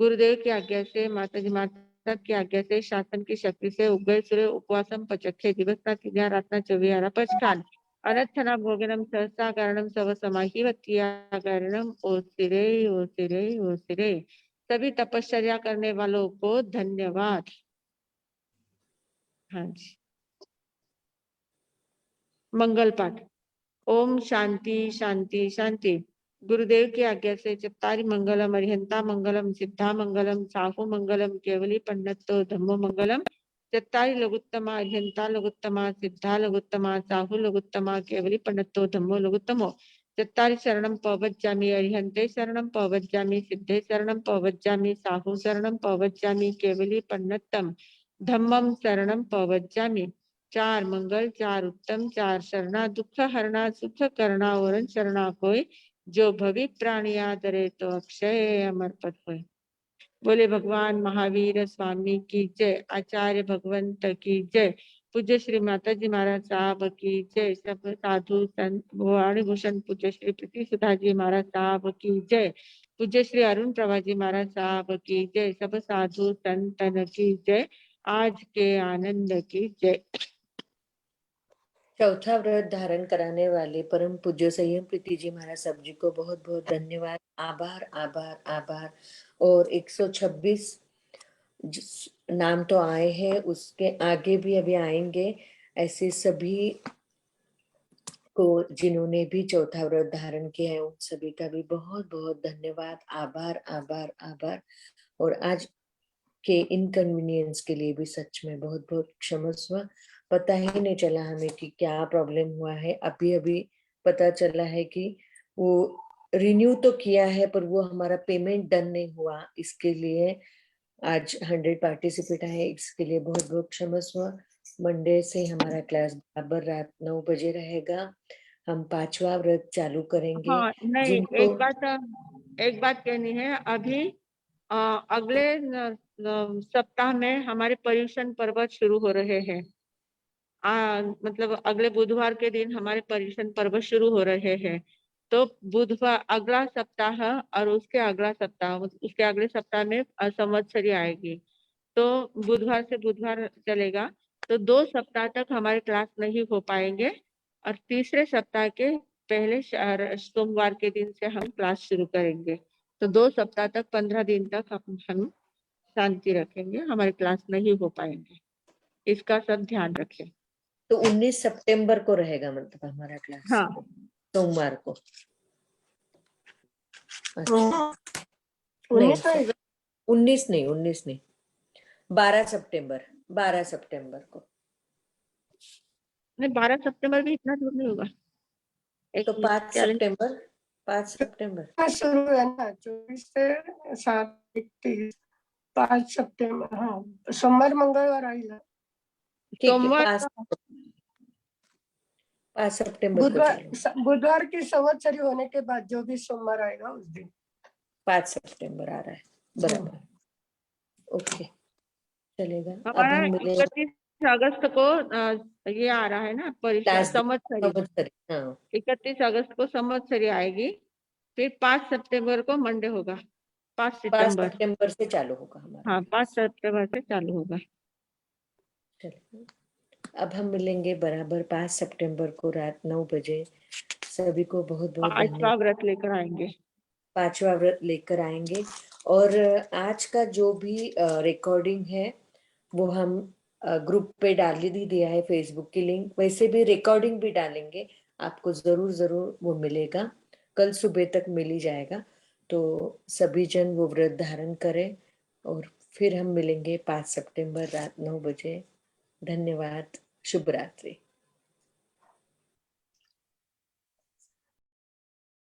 गुरुदेव की आज्ञा से, माताजी माता की आज्ञा से, शासन की शक्ति से उगय सूर्य उपवासम पचखे दिवसना 3 रातना 24 पचकान अनर्थना भोगनम सहस्रागारणम सव समाहिवत्यागारणम ओसिरे ओसिरे ओसिरे। सभी तपश्चर्या करने वालों को धन्यवाद। हाँ जी। मंगल पाठ। ओम शांति शांति शांति। गुरुदेव की आज्ञा से चत्तारी मंगलम अरिहंता मंगलम सिद्धा मंगलम साहु मंगलम केवली पंडितो धम्मो मंगलम। चत्तारी लघुत्तमा अरिहंता लघुत्तमा सिद्धा लघुत्तमा साहु लघुत्तमा केवली पंडितो धम्मो लघुत्तमो। चत्तारी शरणम पवज्जामि अरिहंते शरणम पवज्जामि सिद्धे शरणम पवज्जामि साहु शरणम पवज्जामि केवली पंडितम धम्मम शरणम पवज्जामि। 4 मंगल 4 उत्तम 4 शरणा दुख हरणा सुख करना और शरणा कोई जो भवि प्राणी आदरे तो अक्षय अमर पद होय। बोले भगवान महावीर स्वामी की जय। आचार्य भगवंत की जय। पूज्य श्री माता जी महाराज साहब की जय। सब साधु संत वाणी भूषण पूज्य श्री प्रीति सुधा जी महाराज साहब की जय। पूज्य श्री अरुण प्रभा जी महाराज साहब की जय। सब साधु संतन की जय। आज के आनंद की जय। चौथा व्रत धारण कराने वाले परम पूज्य संयम प्रीति जी महाराज सब जी को बहुत बहुत धन्यवाद, आभार आभार आभार। और 126 नाम तो आए हैं, उसके आगे भी अभी आएंगे। ऐसे सभी को जिन्होंने भी चौथा व्रत धारण किया है उन सभी का भी बहुत बहुत धन्यवाद, आभार आभार आभार। और आज के इनकन्वीनियंस के लिए भी सच में बहुत बहुत क्षमस्व। पता ही नहीं चला हमें कि क्या प्रॉब्लम हुआ है। अभी अभी पता चला है कि वो रिन्यू तो किया है पर वो हमारा पेमेंट डन नहीं हुआ। इसके लिए आज 100 पार्टिसिपेट है, इसके लिए बहुत बहुत क्षमस्व। मंडे से हमारा क्लास बराबर रात 9 बजे रहेगा। हम 5वां व्रत चालू करेंगे। हाँ नहीं, जिनको एक बात कहनी है। अभी अगले सप्ताह में हमारे पर्युषण पर्व शुरू हो रहे हैं। मतलब अगले बुधवार के दिन हमारे पर्युषण पर्व शुरू हो रहे हैं। तो बुधवार अगला सप्ताह और उसके अगला सप्ताह, उसके अगले सप्ताह में संवत्सरी आएगी, तो बुधवार से बुधवार चलेगा। तो 2 सप्ताह तक हमारे क्लास नहीं हो पाएंगे और तीसरे सप्ताह के पहले सोमवार के दिन से हम क्लास शुरू करेंगे। तो 2 सप्ताह तक 15 दिन तक हम शांति रखेंगे, हमारे क्लास नहीं हो पाएंगे। इसका सब ध्यान रखें। तो 19 सितंबर को रहेगा मतलब हमारा क्लास, हाँ। सोमवार को। हाँ, नहीं 19 रहेगा। 19 नहीं, 12 सितंबर को। नहीं, 12 सितंबर भी इतना दूर नहीं होगा। तो 5 सितंबर हाँ, शुरू है ना 24 से 7 31 5 सितंबर। हाँ, सोमवार मंगळवार आएगा। ठीक है। सोमवार 5 सितंबर को चलेंगे। बुधवार की संवत्सरी होने के बाद जो भी सोमवार आएगा उस दिन 5 सितंबर आ रहा है, बराबर। ओके, चलेगा। अब हमारा हम मिले 31 अगस्त को ये आ रहा है ना परीक्षा, संवत्सरी। हाँ 31 अगस्त को संवत्सरी आएगी, फिर 5 सितंबर को मंडे होगा। 5 5 सितंबर, सितंबर से चालू होगा हमारा। हाँ 5 सितंबर से चालू होगा। चलिए, अब हम मिलेंगे बराबर 5 सितंबर को रात 9 बजे। सभी को बहुत बहुत 5वां धन्यवाद। व्रत लेकर आएंगे। 5वां व्रत लेकर आएंगे। और आज का जो भी रिकॉर्डिंग है वो हम ग्रुप पे डाल ही दिया है, फेसबुक की लिंक। वैसे भी रिकॉर्डिंग भी डालेंगे, आपको जरूर वो मिलेगा, कल सुबह तक मिल ही जाएगा। तो सभी जन वो व्रत धारण करें और फिर हम मिलेंगे 5 सितंबर रात 9 बजे। धन्यवाद, शुभ रात्रि।